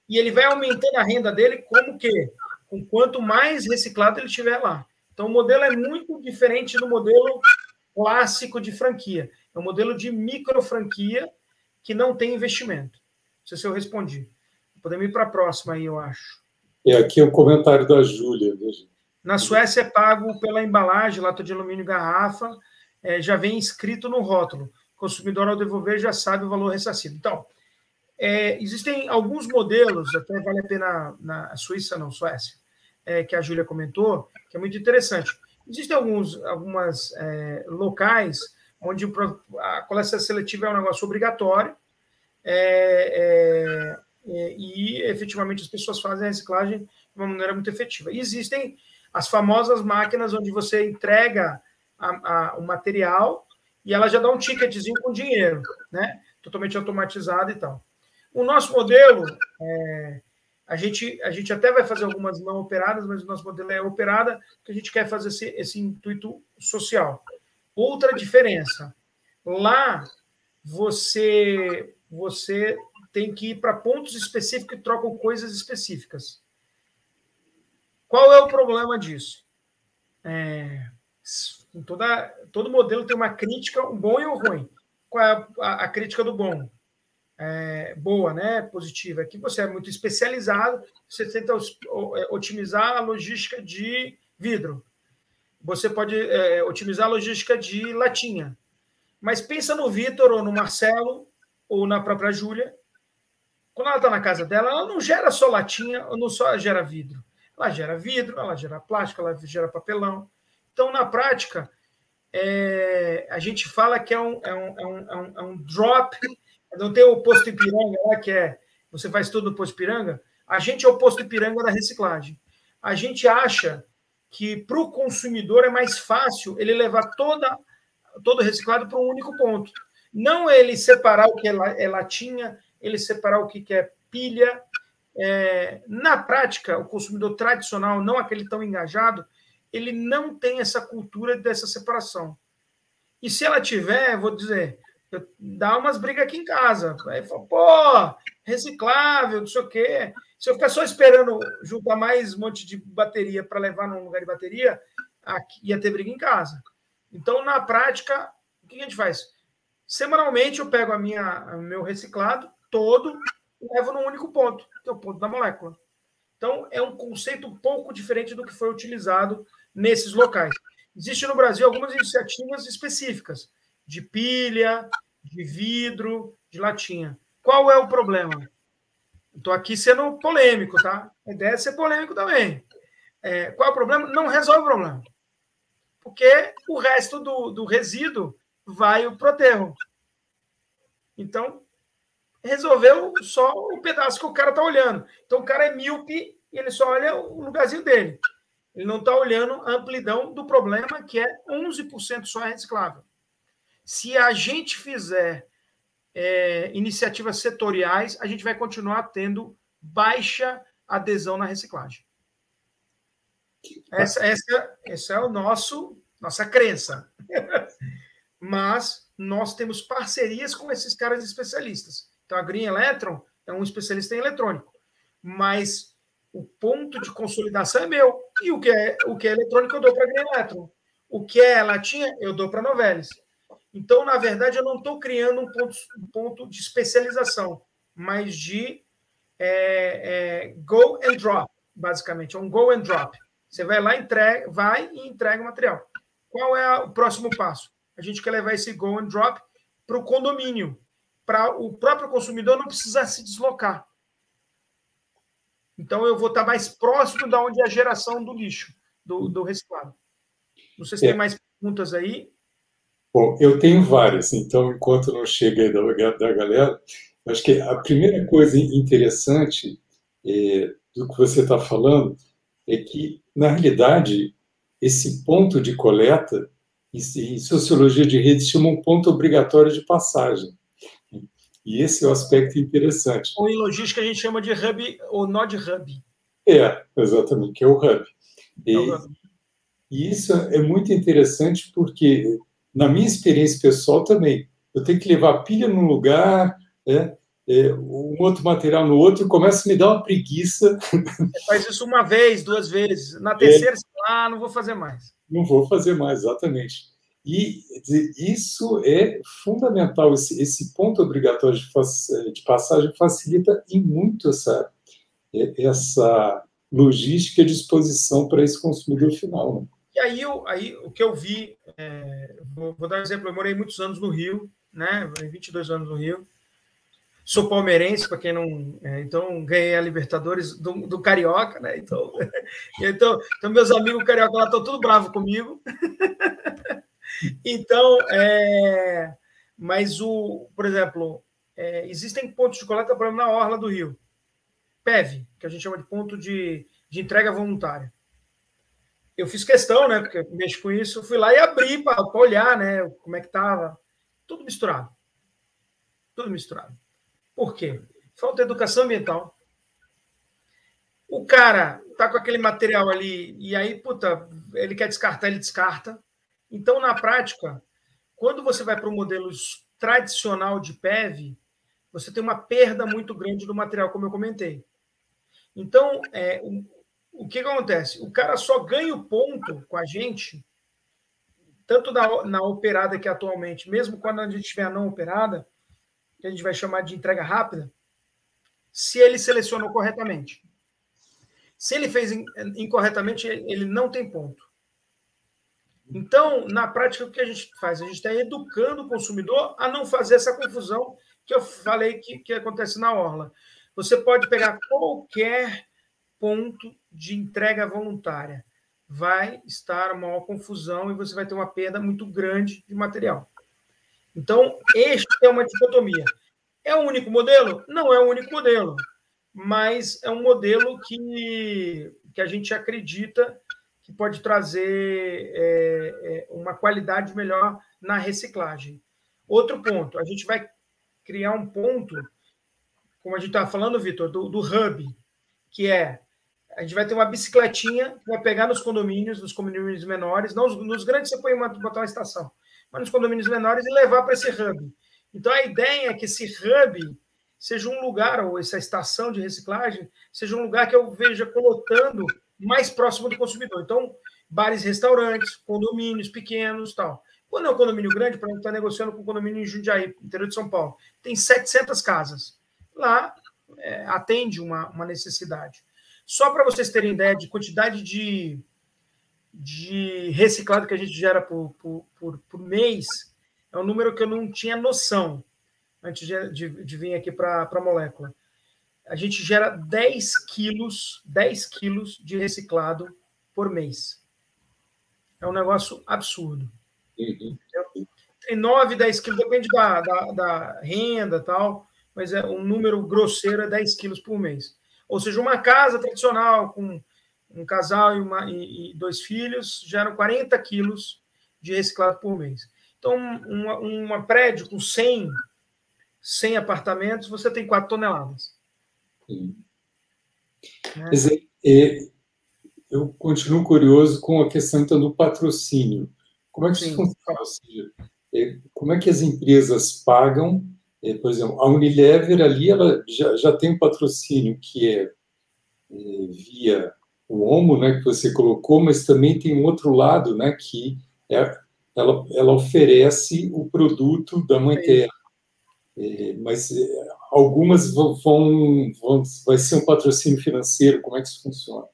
e ele vai aumentando a renda dele como que? Com quanto mais reciclado ele tiver lá. Então, o modelo é muito diferente do modelo clássico de franquia. É um modelo de micro franquia que não tem investimento. Não sei se eu respondi. Podemos ir para a próxima aí, eu acho. Aqui é o comentário da Júlia. Na Suécia é pago pela embalagem, lata de alumínio, garrafa, já vem escrito no rótulo. O consumidor, ao devolver, já sabe o valor ressarcido. Então, existem alguns modelos, até vale a pena na Suíça, não, Suécia, que a Júlia comentou, que é muito interessante. Existem algumas locais onde a coleta seletiva é um negócio obrigatório e, efetivamente, as pessoas fazem a reciclagem de uma maneira muito efetiva. E existem as famosas máquinas onde você entrega o material e ela já dá um ticketzinho com dinheiro, né? Totalmente automatizado e tal. O nosso modelo, a gente até vai fazer algumas não operadas, mas o nosso modelo é operada, porque a gente quer fazer esse intuito social. Outra diferença, lá você tem que ir para pontos específicos que trocam coisas específicas. Qual é o problema disso? Todo modelo tem uma crítica, um bom e um ruim. Qual é a crítica do bom? Boa, né? Positiva. Aqui você é muito especializado, você tenta otimizar a logística de vidro. Você pode otimizar a logística de latinha. Mas pensa no Vitor, ou no Marcelo, ou na própria Júlia. Quando ela está na casa dela, ela não gera só latinha, ou não só gera vidro. Ela gera vidro, ela gera plástico, ela gera papelão. Então, na prática, a gente fala que é um drop. Não tem o posto Ipiranga lá, que você faz tudo no posto Ipiranga? A gente é o posto Ipiranga da reciclagem. A gente acha que para o consumidor é mais fácil ele levar todo reciclado para um único ponto. Não ele separar o que é latinha, ele separar o que é pilha. Na prática, o consumidor tradicional, não aquele tão engajado, ele não tem essa cultura dessa separação. E se ela tiver, vou dizer, dá umas brigas aqui em casa. Aí fala, pô, reciclável, não sei o quê. Se eu ficar só esperando juntar mais um monte de bateria para levar num lugar de bateria, ia ter briga em casa. Então, na prática, o que a gente faz? Semanalmente, eu pego meu reciclado todo e levo num único ponto, que é o ponto da molécula. Então, é um conceito um pouco diferente do que foi utilizado nesses locais. Existem no Brasil algumas iniciativas específicas de pilha, de vidro, de latinha. Qual é o problema? Estou aqui sendo polêmico, tá? A ideia é ser polêmico também. Qual é o problema? Não resolve o problema. Porque o resto do resíduo vai para o aterro. Então, resolveu só o pedaço que o cara está olhando. Então, o cara é míope e ele só olha o lugarzinho dele. Ele não está olhando a amplidão do problema, que é 11% só reciclável. Se a gente fizer iniciativas setoriais, a gente vai continuar tendo baixa adesão na reciclagem. Essa é nossa crença. Mas nós temos parcerias com esses caras especialistas. Então, a Green Electron é um especialista em eletrônico. Mas o ponto de consolidação é meu. E o que é eletrônico, eu dou para a Green Electron. O que é latinha, eu dou para a Novelis. Então, na verdade, eu não estou criando um ponto de especialização, mas de go and drop, basicamente. É um go and drop. Você vai lá, vai e entrega o material. Qual é o próximo passo? A gente quer levar esse go and drop para o condomínio, para o próprio consumidor não precisar se deslocar. Então, eu vou estar mais próximo da onde é a geração do lixo, do reciclado. Não sei se tem mais perguntas aí. Bom, eu tenho várias, então, enquanto não chega aí da galera, acho que a primeira coisa interessante do que você está falando é que, na realidade, esse ponto de coleta, em sociologia de redes, chama um ponto obrigatório de passagem. E esse é o aspecto interessante. Ou em logística a gente chama de hub ou node hub. Exatamente, que é o hub. E isso é muito interessante porque, na minha experiência pessoal também, eu tenho que levar a pilha num lugar, um outro material no outro, e começa a me dar uma preguiça. Você faz isso uma vez, 2 vezes. Na terceira, não vou fazer mais. Não vou fazer mais, exatamente. E isso é fundamental, esse ponto obrigatório de passagem facilita e muito essa logística de exposição para esse consumidor final. Né? E aí o que eu vi, vou dar um exemplo, eu morei muitos anos no Rio, né? Morei 22 anos no Rio. Sou palmeirense, para quem não... então, ganhei a Libertadores do Carioca, né? Então, meus amigos carioca lá estão tudo bravos comigo. Então, mas, por exemplo, existem pontos de coleta, por exemplo, na Orla do Rio. PEV, que a gente chama de ponto de entrega voluntária. Eu fiz questão, né, porque eu mexo com isso, eu fui lá e abri para olhar, né, como é que estava. Tudo misturado. Tudo misturado. Por quê? Falta educação ambiental. O cara tá com aquele material ali e aí, ele quer descartar, ele descarta. Então, na prática, quando você vai para o modelo tradicional de PEV, você tem uma perda muito grande do material, como eu comentei. Então, o que acontece? O cara só ganha o ponto com a gente, tanto na operada que atualmente, mesmo quando a gente tiver a não operada, que a gente vai chamar de entrega rápida, se ele selecionou corretamente. Se ele fez incorretamente, ele não tem ponto. Então, na prática, o que a gente faz? A gente está educando o consumidor a não fazer essa confusão que eu falei que acontece na Orla. Você pode pegar qualquer ponto de entrega voluntária. Vai estar uma maior confusão e você vai ter uma perda muito grande de material. Então, este é uma dicotomia. É o único modelo? Não é o único modelo, mas é um modelo que a gente acredita que pode trazer uma qualidade melhor na reciclagem. Outro ponto, a gente vai criar um ponto, como a gente estava falando, Vitor, do hub, que a gente vai ter uma bicicletinha que vai pegar nos condomínios menores, não nos grandes você pode botar uma estação, mas nos condomínios menores e levar para esse hub. Então, a ideia é que esse hub seja um lugar, ou essa estação de reciclagem, seja um lugar que eu veja colocando mais próximo do consumidor. Então, bares, restaurantes, condomínios pequenos, tal. Quando é um condomínio grande, para gente estar negociando com um condomínio em Jundiaí, interior de São Paulo, tem 700 casas. Lá, atende uma necessidade. Só para vocês terem ideia de quantidade de reciclado que a gente gera por mês, é um número que eu não tinha noção antes de vir aqui para a molécula. A gente gera 10 quilos de reciclado por mês. É um negócio absurdo. Entre 9 e 10 quilos, depende da renda e tal, mas um número grosseiro é 10 quilos por mês. Ou seja, uma casa tradicional com um casal e 2 filhos geram 40 quilos de reciclado por mês. Então, um prédio com 100 apartamentos, você tem 4 toneladas. Né? Eu continuo curioso com a questão então, do patrocínio. Como é que isso funciona? Ou seja, como é que as empresas pagam? Por exemplo, a Unilever ali ela já tem um patrocínio que é via o Omo, né, que você colocou, mas também tem um outro lado, né, que ela oferece o produto da Mãe Terra. Mas algumas vai ser um patrocínio financeiro. Como é que isso funciona?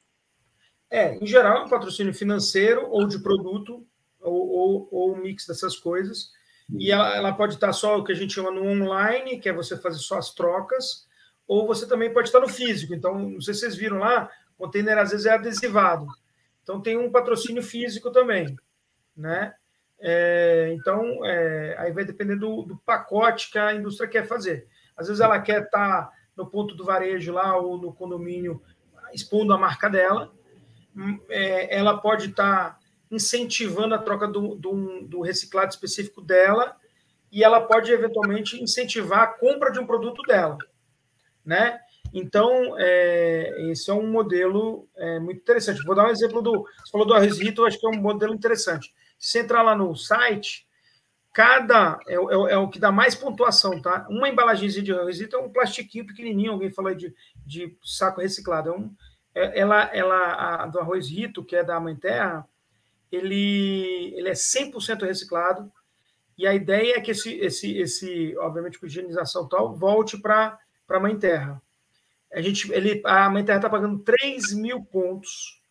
Em geral, é um patrocínio financeiro ou de produto, ou um mix dessas coisas. E ela pode estar só o que a gente chama no online, que é você fazer só as trocas, ou você também pode estar no físico. Então, não sei se vocês viram lá, o container às vezes é adesivado. Então, tem um patrocínio físico também, né? Então, aí vai depender do pacote que a indústria quer fazer. Às vezes ela quer estar no ponto do varejo lá, ou no condomínio, expondo a marca dela. Ela pode estar incentivando a troca do reciclado específico dela, e ela pode, eventualmente, incentivar a compra de um produto dela, né? Então, esse é um modelo muito interessante. Vou dar um exemplo você falou do arroz Rito, eu acho que é um modelo interessante. Se você entrar lá no site, é o que dá mais pontuação, tá? Uma embalagenzinha de arroz Rito é um plastiquinho pequenininho, alguém falou aí de saco reciclado. A do arroz Rito, que é da Mãe Terra, ele é 100% reciclado, e a ideia é que obviamente, com higienização e tal, volte para a Mãe Terra. A Mãe Terra está pagando 3.000 pontos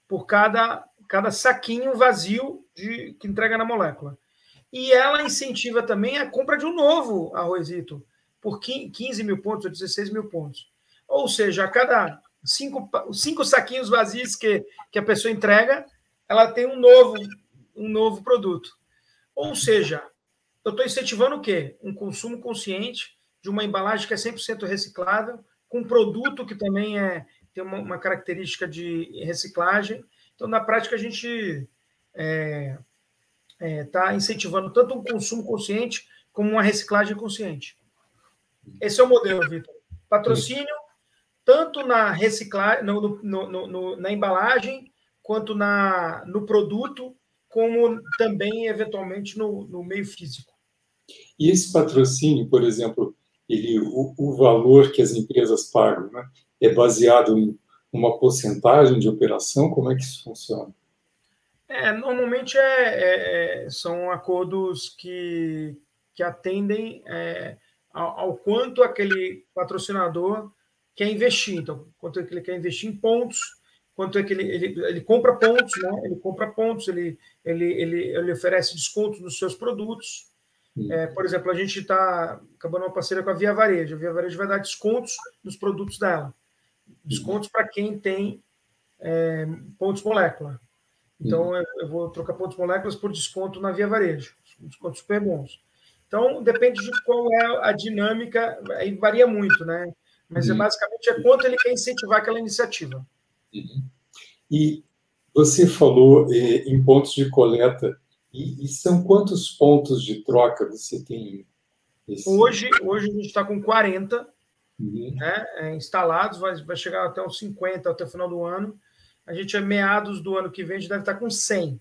por cada saquinho vazio que entrega na molécula. E ela incentiva também a compra de um novo arrozito por 15.000 pontos ou 16.000 pontos. Ou seja, a cada 5 saquinhos vazios que a pessoa entrega, ela tem um novo produto. Ou seja, eu estou incentivando o quê? Um consumo consciente de uma embalagem que é 100% reciclável, com um produto que também tem uma característica de reciclagem. Então, na prática, a gente está incentivando tanto um consumo consciente como uma reciclagem consciente. Esse é o modelo, Vitor. Patrocínio, tanto na reciclagem, na embalagem, quanto no produto, como também, eventualmente, no meio físico. E esse patrocínio, por exemplo, o valor que as empresas pagam, né, é baseado em uma porcentagem de operação? Como é que isso funciona? Normalmente são acordos que atendem ao quanto aquele patrocinador quer investir. Então, quanto é que ele quer investir em pontos, quanto é que ele compra pontos, né? Ele compra pontos, ele oferece descontos nos seus produtos. Por exemplo, a gente está acabando uma parceria com a Via Varejo. A Via Varejo vai dar descontos nos produtos dela. Descontos para quem tem pontos molécula. Então, eu vou trocar pontos moléculas por desconto na Via Varejo. Descontos super bons. Então, depende de qual é a dinâmica, aí varia muito, né? Mas basicamente quanto ele quer incentivar aquela iniciativa. E você falou em pontos de coleta. E são quantos pontos de troca você tem? Hoje a gente está com 40 né, instalados, vai chegar até uns 50 até o final do ano. A gente, meados do ano que vem, a gente deve estar com 100.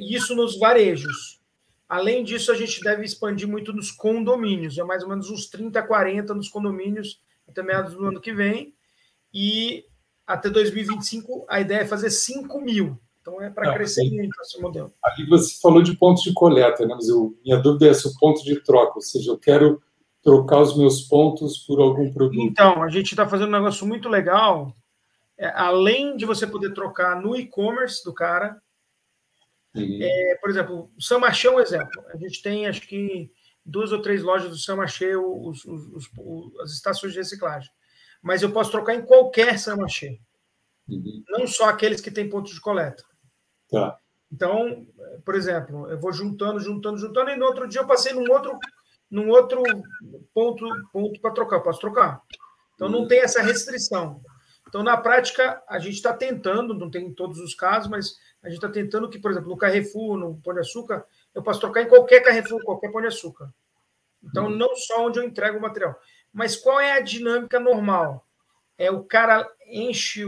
Isso nos varejos. Além disso, a gente deve expandir muito nos condomínios. É mais ou menos uns 30, 40 nos condomínios até meados do ano que vem. E até 2025, a ideia é fazer 5.000. Então, é para crescer muito esse modelo. Ali você falou de pontos de coleta, né? Mas minha dúvida é se o ponto de troca, ou seja, eu quero trocar os meus pontos por algum produto. Então, a gente está fazendo um negócio muito legal. Além de você poder trocar no e-commerce do cara, por exemplo, o Saint-Marché é um exemplo. A gente tem, acho que, 2 ou 3 lojas do Saint-Marché, as estações de reciclagem. Mas eu posso trocar em qualquer Saint-Marché. Não só aqueles que têm pontos de coleta. Tá. Então, por exemplo, eu vou juntando, e no outro dia eu passei num outro ponto para trocar. Eu posso trocar. Então, não tem essa restrição. Então, na prática, a gente está tentando, não tem em todos os casos, mas a gente está tentando que, por exemplo, no Carrefour, no Pão de Açúcar, eu posso trocar em qualquer Carrefour, qualquer Pão de Açúcar. Então, não só onde eu entrego o material. Mas qual é a dinâmica normal? O cara enche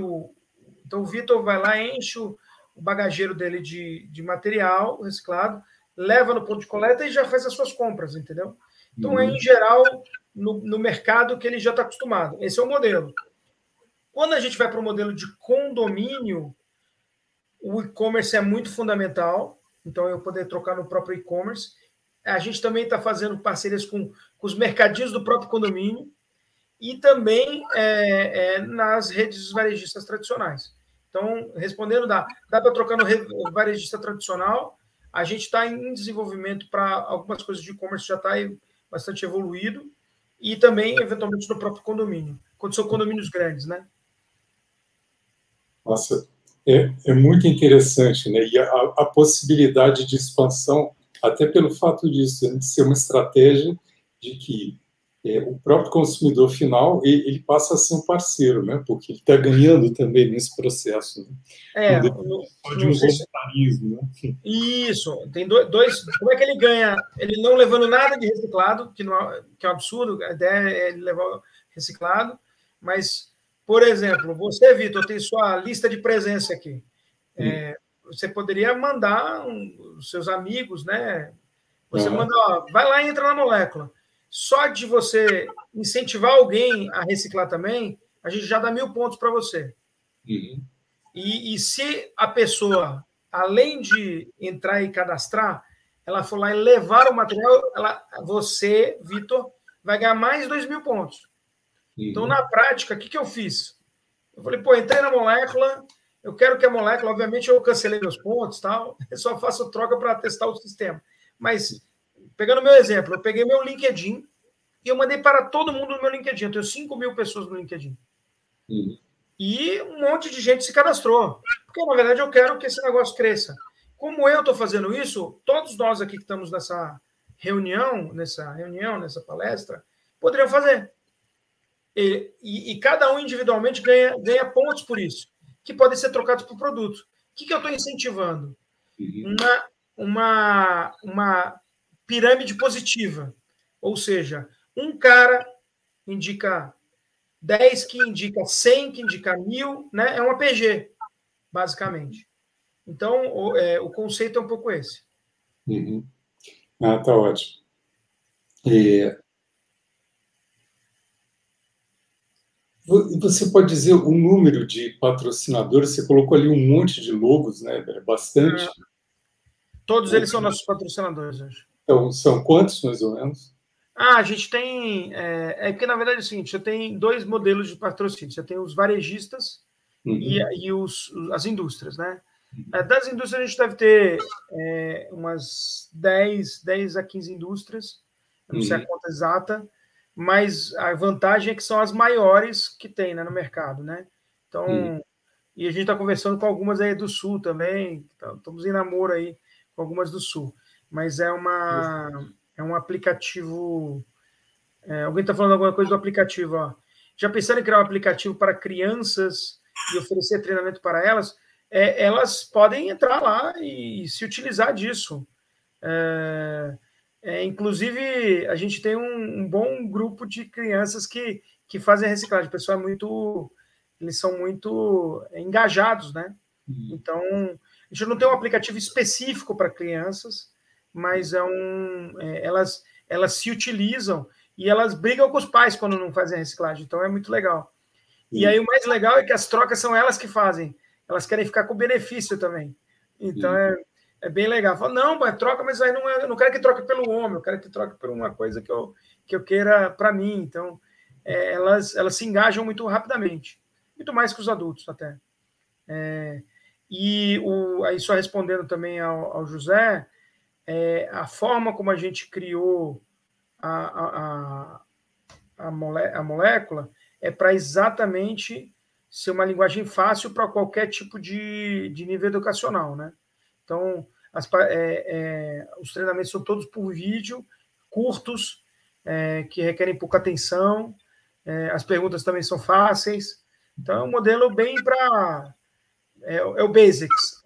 Então, o Vitor vai lá, enche o bagageiro dele de material reciclado, leva no ponto de coleta e já faz as suas compras, entendeu? Então, em geral, no mercado que ele já está acostumado. Esse é o modelo. Quando a gente vai para o modelo de condomínio, o e-commerce é muito fundamental, então eu poder trocar no próprio e-commerce. A gente também está fazendo parcerias com os mercadinhos do próprio condomínio e também nas redes varejistas tradicionais. Então, respondendo, dá para trocar no varejista tradicional. A gente está em desenvolvimento para algumas coisas de e-commerce, já está bastante evoluído, e também, eventualmente, no próprio condomínio, quando são condomínios grandes, né? Nossa, é muito interessante, né? E a possibilidade de expansão, até pelo fato disso, de ser uma estratégia de que o próprio consumidor final ele passa a ser um parceiro, né? Porque ele está ganhando também nesse processo. Né? Não de um voluntarismo. Né? Isso, tem dois. Como é que ele ganha? Ele não levando nada de reciclado, que é um absurdo, a ideia é ele levar reciclado, mas, por exemplo, você, Vitor, tem sua lista de presença aqui. Você poderia mandar os seus amigos, né? Você manda, ó, vai lá e entra na molécula. Só de você incentivar alguém a reciclar também, a gente já dá 1000 pontos para você. E se a pessoa, além de entrar e cadastrar, ela for lá e levar o material, você, Vitor, vai ganhar mais 2.000 pontos. Então, na prática, o que eu fiz? Eu falei, pô, entrei na molécula, eu quero que a molécula, obviamente, eu cancelei meus pontos, tal, eu só faço troca para testar o sistema. Mas, pegando meu exemplo, eu peguei meu LinkedIn e eu mandei para todo mundo no meu LinkedIn. Eu tenho 5.000 pessoas no LinkedIn. E um monte de gente se cadastrou. Porque, na verdade, eu quero que esse negócio cresça. Como eu estou fazendo isso, todos nós aqui que estamos nessa nessa palestra, poderiam fazer. E cada um individualmente ganha pontos por isso, que podem ser trocados por produto. O que eu estou incentivando? Uma pirâmide positiva. Ou seja, um cara indica 10, que indica 100, que indica 1.000, né? É uma PG, basicamente. Então, o conceito é um pouco esse. Tá ótimo. Você pode dizer o número de patrocinadores? Você colocou ali um monte de logos, né? Bastante. Todos eles são nossos patrocinadores hoje. Então, são quantos, mais ou menos? A gente tem... porque, na verdade, é o seguinte, você tem 2 modelos de patrocínio. Você tem os varejistas e as indústrias, né? Das indústrias, a gente deve ter umas 10 a 15 indústrias. Eu não sei a conta exata, mas a vantagem é que são as maiores que tem, né, no mercado, né? Então, e a gente está conversando com algumas aí do Sul também, estamos em namoro aí com algumas do Sul, mas é um aplicativo... alguém está falando alguma coisa do aplicativo, ó. Já pensando em criar um aplicativo para crianças e oferecer treinamento para elas, elas podem entrar lá e se utilizar disso. Inclusive, a gente tem um bom grupo de crianças que fazem reciclagem. O pessoal eles são muito engajados, né? Então, a gente não tem um aplicativo específico para crianças, mas elas se utilizam e elas brigam com os pais quando não fazem reciclagem. Então, é muito legal. E aí, o mais legal é que as trocas são elas que fazem. Elas querem ficar com benefício também. Então, é bem legal. Fala, não, troca, mas aí eu não quero que troque pelo homem, eu quero que troque por uma coisa que eu queira para mim. Então, elas se engajam muito rapidamente. Muito mais que os adultos, até. Aí, só respondendo também ao José, a forma como a gente criou a molécula é para exatamente ser uma linguagem fácil para qualquer tipo de nível educacional, né? Então, os treinamentos são todos por vídeo, curtos, que requerem pouca atenção, as perguntas também são fáceis. Então, é um modelo bem para... É o basics.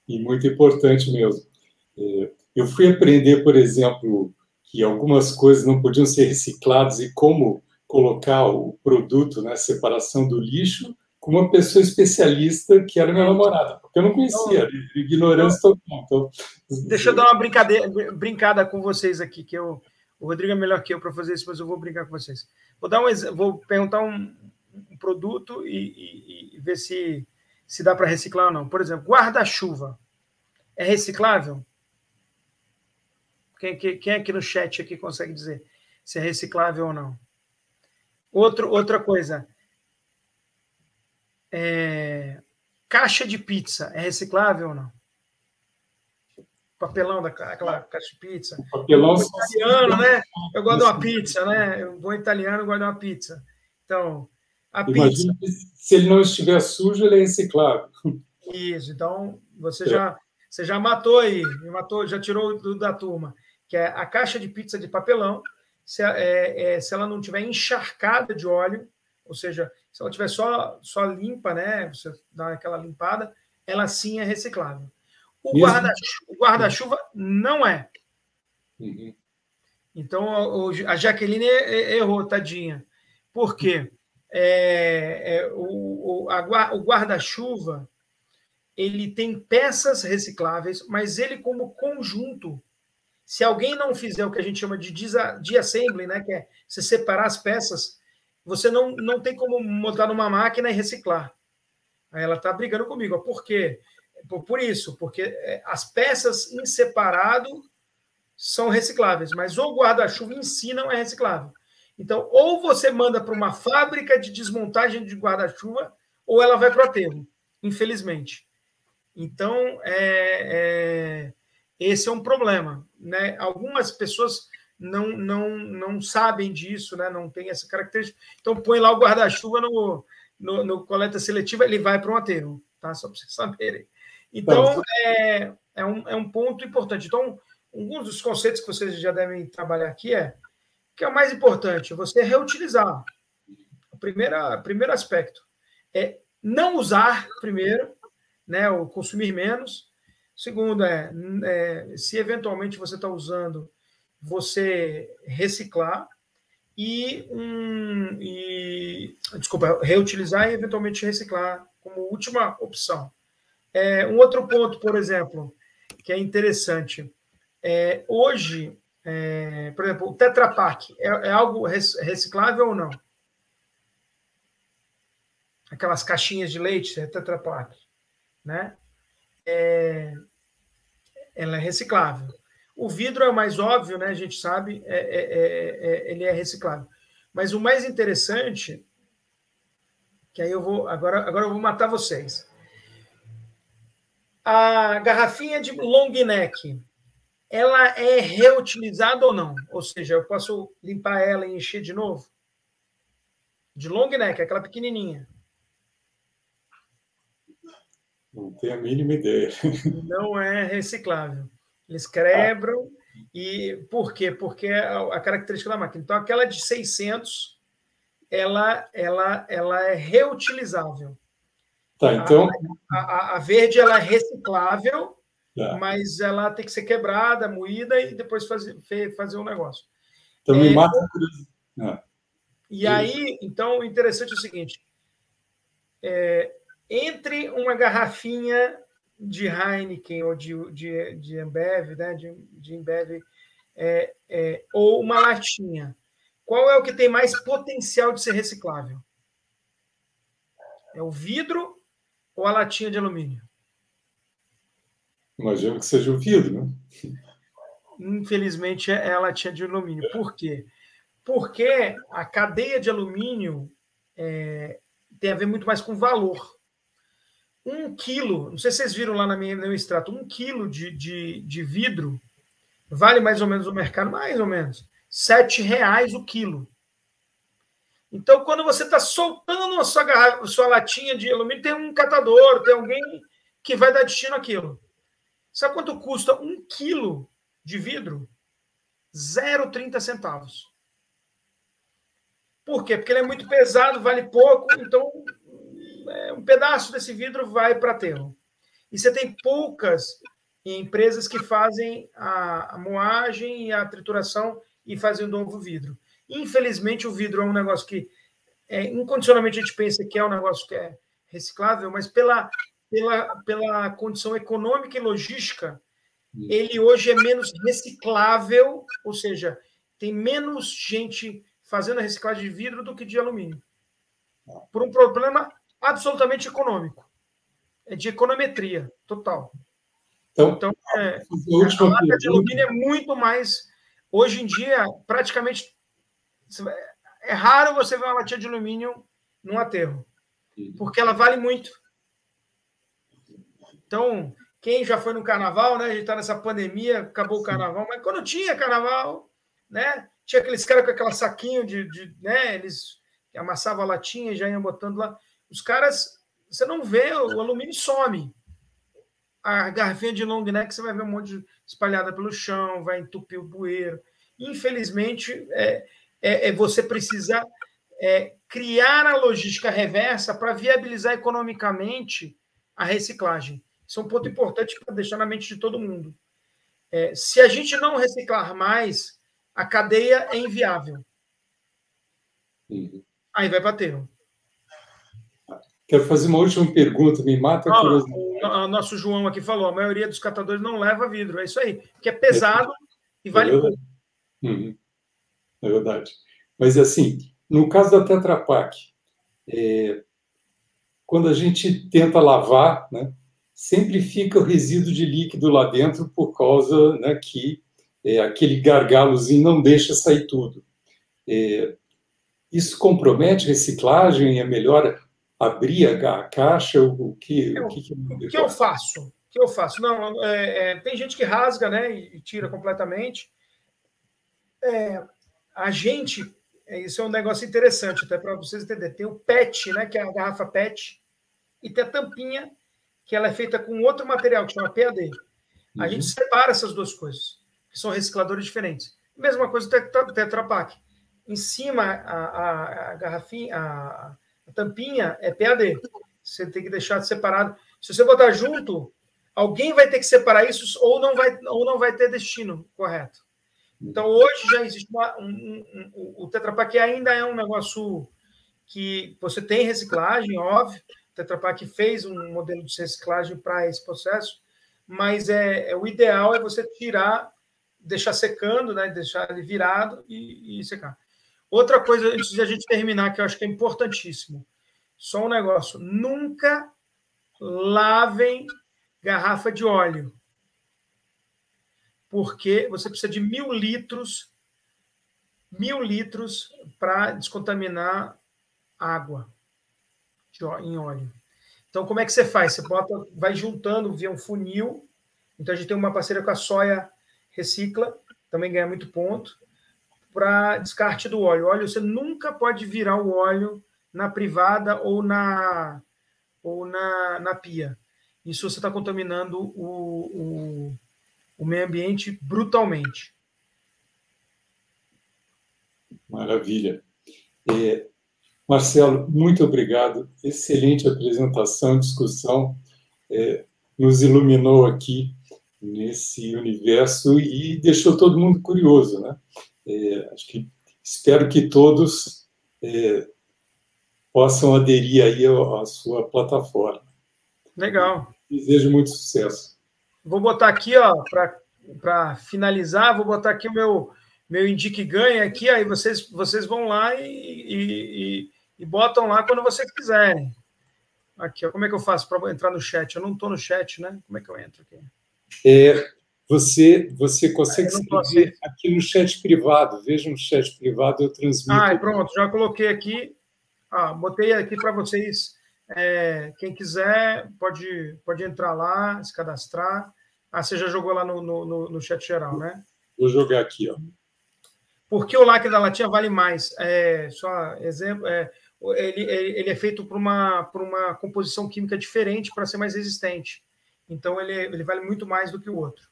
E muito importante mesmo. Eu fui aprender, por exemplo, que algumas coisas não podiam ser recicladas e como colocar o produto na separação do lixo com uma pessoa especialista que era minha namorada, porque eu não conhecia, ignorância total. Então, deixa eu dar uma brincada com vocês aqui, que o Rodrigo é melhor que eu para fazer isso, mas eu vou brincar com vocês. Vou perguntar um produto e ver se dá para reciclar ou não. Por exemplo, guarda-chuva. É reciclável? Quem aqui no chat aqui consegue dizer se é reciclável ou não? Outra coisa. Caixa de pizza. É reciclável ou não? Papelão daquela caixa de pizza. O papelão italiano, né? Eu gosto de uma pizza, né? Eu vou italiano, eu gosto de uma pizza. Então, imagina que se ele não estiver sujo, ele é reciclável. Isso, então você já matou aí, já tirou da turma. que é a caixa de pizza de papelão, se ela não tiver encharcada de óleo, ou seja, se ela tiver só limpa, né, você dá aquela limpada, ela sim é reciclável. O guarda-chuva não é. Uhum. Então, a Jaqueline errou, tadinha. Por quê? O guarda-chuva, ele tem peças recicláveis, mas ele como conjunto, se alguém não fizer o que a gente chama de de-assembly, né, que é você separar as peças, você não tem como montar numa máquina e reciclar. Aí ela está brigando comigo. Por quê? Por isso, porque as peças em separado são recicláveis, mas o guarda-chuva em si não é reciclável. Então, ou você manda para uma fábrica de desmontagem de guarda-chuva, ou ela vai para o aterro, infelizmente. Então, esse é um problema, né? Algumas pessoas não sabem disso, né? Não tem essa característica. Então, põe lá o guarda-chuva no coleta seletiva, ele vai para um aterro, tá? Só para vocês saberem. Então, é um ponto importante. Então, alguns dos conceitos que vocês já devem trabalhar aqui que é o mais importante, você reutilizar. O primeiro aspecto é não usar, primeiro, né, ou consumir menos. Segundo se eventualmente você está usando, você reciclar desculpa, reutilizar e eventualmente reciclar como última opção. Um outro ponto, por exemplo, que é interessante, hoje, por exemplo, o Tetra Pak é algo reciclável ou não? Aquelas caixinhas de leite, Tetra Pak, né? Ela é reciclável. O vidro é o mais óbvio, né? A gente sabe, ele é reciclável. Mas o mais interessante, que aí agora eu vou matar vocês. A garrafinha de long neck, ela é reutilizada ou não? Ou seja, eu posso limpar ela e encher de novo? De long neck, aquela pequenininha. Não tenho a mínima ideia. Não é reciclável. Eles quebram. E por quê? Porque é a característica da máquina. Então, aquela de 600, ela é reutilizável. Tá, então... A verde ela é reciclável, mas ela tem que ser quebrada, moída e depois fazer um negócio. Então, me mata... E aí, então, o interessante é o seguinte, entre uma garrafinha de Heineken ou de Ambev, né, de Ambev, ou uma latinha, qual é o que tem mais potencial de ser reciclável? É o vidro ou a latinha de alumínio? Imagino que seja o vidro, né? Infelizmente, é a latinha de alumínio. Por quê? Porque a cadeia de alumínio tem a ver muito mais com valor. 1 quilo, não sei se vocês viram lá no meu extrato, 1 quilo de vidro vale mais ou menos no mercado, mais ou menos, R$7 o quilo. Então, quando você está soltando a sua latinha de alumínio, tem um catador, tem alguém que vai dar destino àquilo. Sabe quanto custa 1 quilo de vidro? 0,30 centavos. Por quê? Porque ele é muito pesado, vale pouco, então um pedaço desse vidro vai para aterro. E você tem poucas empresas que fazem a moagem e a trituração e fazem o novo vidro. Infelizmente, o vidro é um negócio que, incondicionalmente, a gente pensa que é um negócio que é reciclável, mas pela condição econômica e logística, ele hoje é menos reciclável, ou seja, tem menos gente fazendo a reciclagem de vidro do que de alumínio. Por um problema absolutamente econômico. É de econometria total. Então a lata de alumínio é muito mais... Hoje em dia, praticamente... É raro você ver uma latinha de alumínio num aterro, porque ela vale muito. Então, quem já foi no carnaval, né? A gente está nessa pandemia, acabou o carnaval, mas quando tinha carnaval, né? Tinha aqueles caras com aquele saquinho né? Eles amassavam a latinha e já iam botando lá. Os caras, você não vê, o alumínio some. a garrafinha de long neck, você vai ver um monte espalhada pelo chão, vai entupir o bueiro. Infelizmente, você precisa criar a logística reversa para viabilizar economicamente a reciclagem. Isso é um ponto importante para deixar na mente de todo mundo. Se a gente não reciclar mais, a cadeia é inviável. Aí vai para aterro. Quero fazer uma última pergunta, me mata a curiosidade. O nosso João aqui falou, a maioria dos catadores não leva vidro, é isso aí, porque é pesado e vale pouco. É verdade. Mas, assim, no caso da Tetra Pak, quando a gente tenta lavar, né, sempre fica o resíduo de líquido lá dentro por causa, né, que aquele gargalozinho não deixa sair tudo. Isso compromete a reciclagem? É melhor abrir a caixa? O que eu faço? O que eu faço? Não, tem gente que rasga, né, e tira completamente. A gente, isso é um negócio interessante, até para vocês entenderem. Tem o PET, né, que é a garrafa PET, e tem a tampinha, que ela é feita com outro material, que chama PAD. A gente separa essas duas coisas, que são recicladores diferentes. Mesma coisa do Tetra Pak. Em cima, a garrafinha, a tampinha é PAD. Você tem que deixar separado. Se você botar junto, alguém vai ter que separar isso ou não vai ter destino correto. Então, hoje já existe o Tetra Pak ainda é um negócio que você tem reciclagem, óbvio. O Tetra Pak fez um modelo de reciclagem para esse processo, mas o ideal é você tirar, deixar secando, né, deixar ele virado e secar. Outra coisa, antes de a gente terminar, que eu acho que é importantíssimo, só um negócio, nunca lavem garrafa de óleo, porque você precisa de 1.000 litros para descontaminar água em óleo. Então, como é que você faz? Você vai juntando via um funil. Então, a gente tem uma parceria com a Soia Recicla, também ganha muito ponto, para descarte do óleo. Óleo, você nunca pode virar o óleo na privada ou na pia. Isso você está contaminando o meio ambiente brutalmente. Maravilha. Marcelo, muito obrigado. Excelente apresentação, discussão. Nos iluminou aqui nesse universo e deixou todo mundo curioso, né? Espero que todos possam aderir aí à sua plataforma. Legal. Desejo muito sucesso. Vou botar aqui, para finalizar, vou botar aqui o meu Indique Ganha aqui, aí vocês vão lá e botam lá quando vocês quiserem. Aqui, como é que eu faço para entrar no chat? Eu não estou no chat, né? Como é que eu entro aqui? Você consegue escrever aqui no chat privado. Veja no chat privado, eu transmito. Pronto, já coloquei aqui. Botei aqui para vocês. Quem quiser pode entrar lá, se cadastrar. Você já jogou lá no chat geral, né? Vou jogar aqui, ó. Porque o lacre da latinha vale mais? Só exemplo, ele é feito por uma composição química diferente para ser mais resistente. Então, ele vale muito mais do que o outro.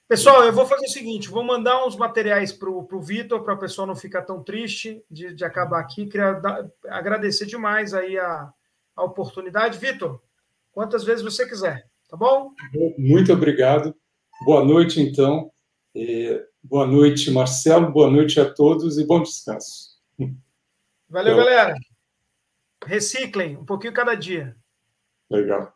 Pessoal, eu vou fazer o seguinte, vou mandar uns materiais para o Vitor, para o pessoal não ficar tão triste de acabar aqui. Queria agradecer demais aí a oportunidade. Vitor, quantas vezes você quiser, tá bom? Muito obrigado. Boa noite, então. Boa noite, Marcelo. Boa noite a todos e bom descanso. Valeu, galera. Reciclem um pouquinho cada dia. Legal.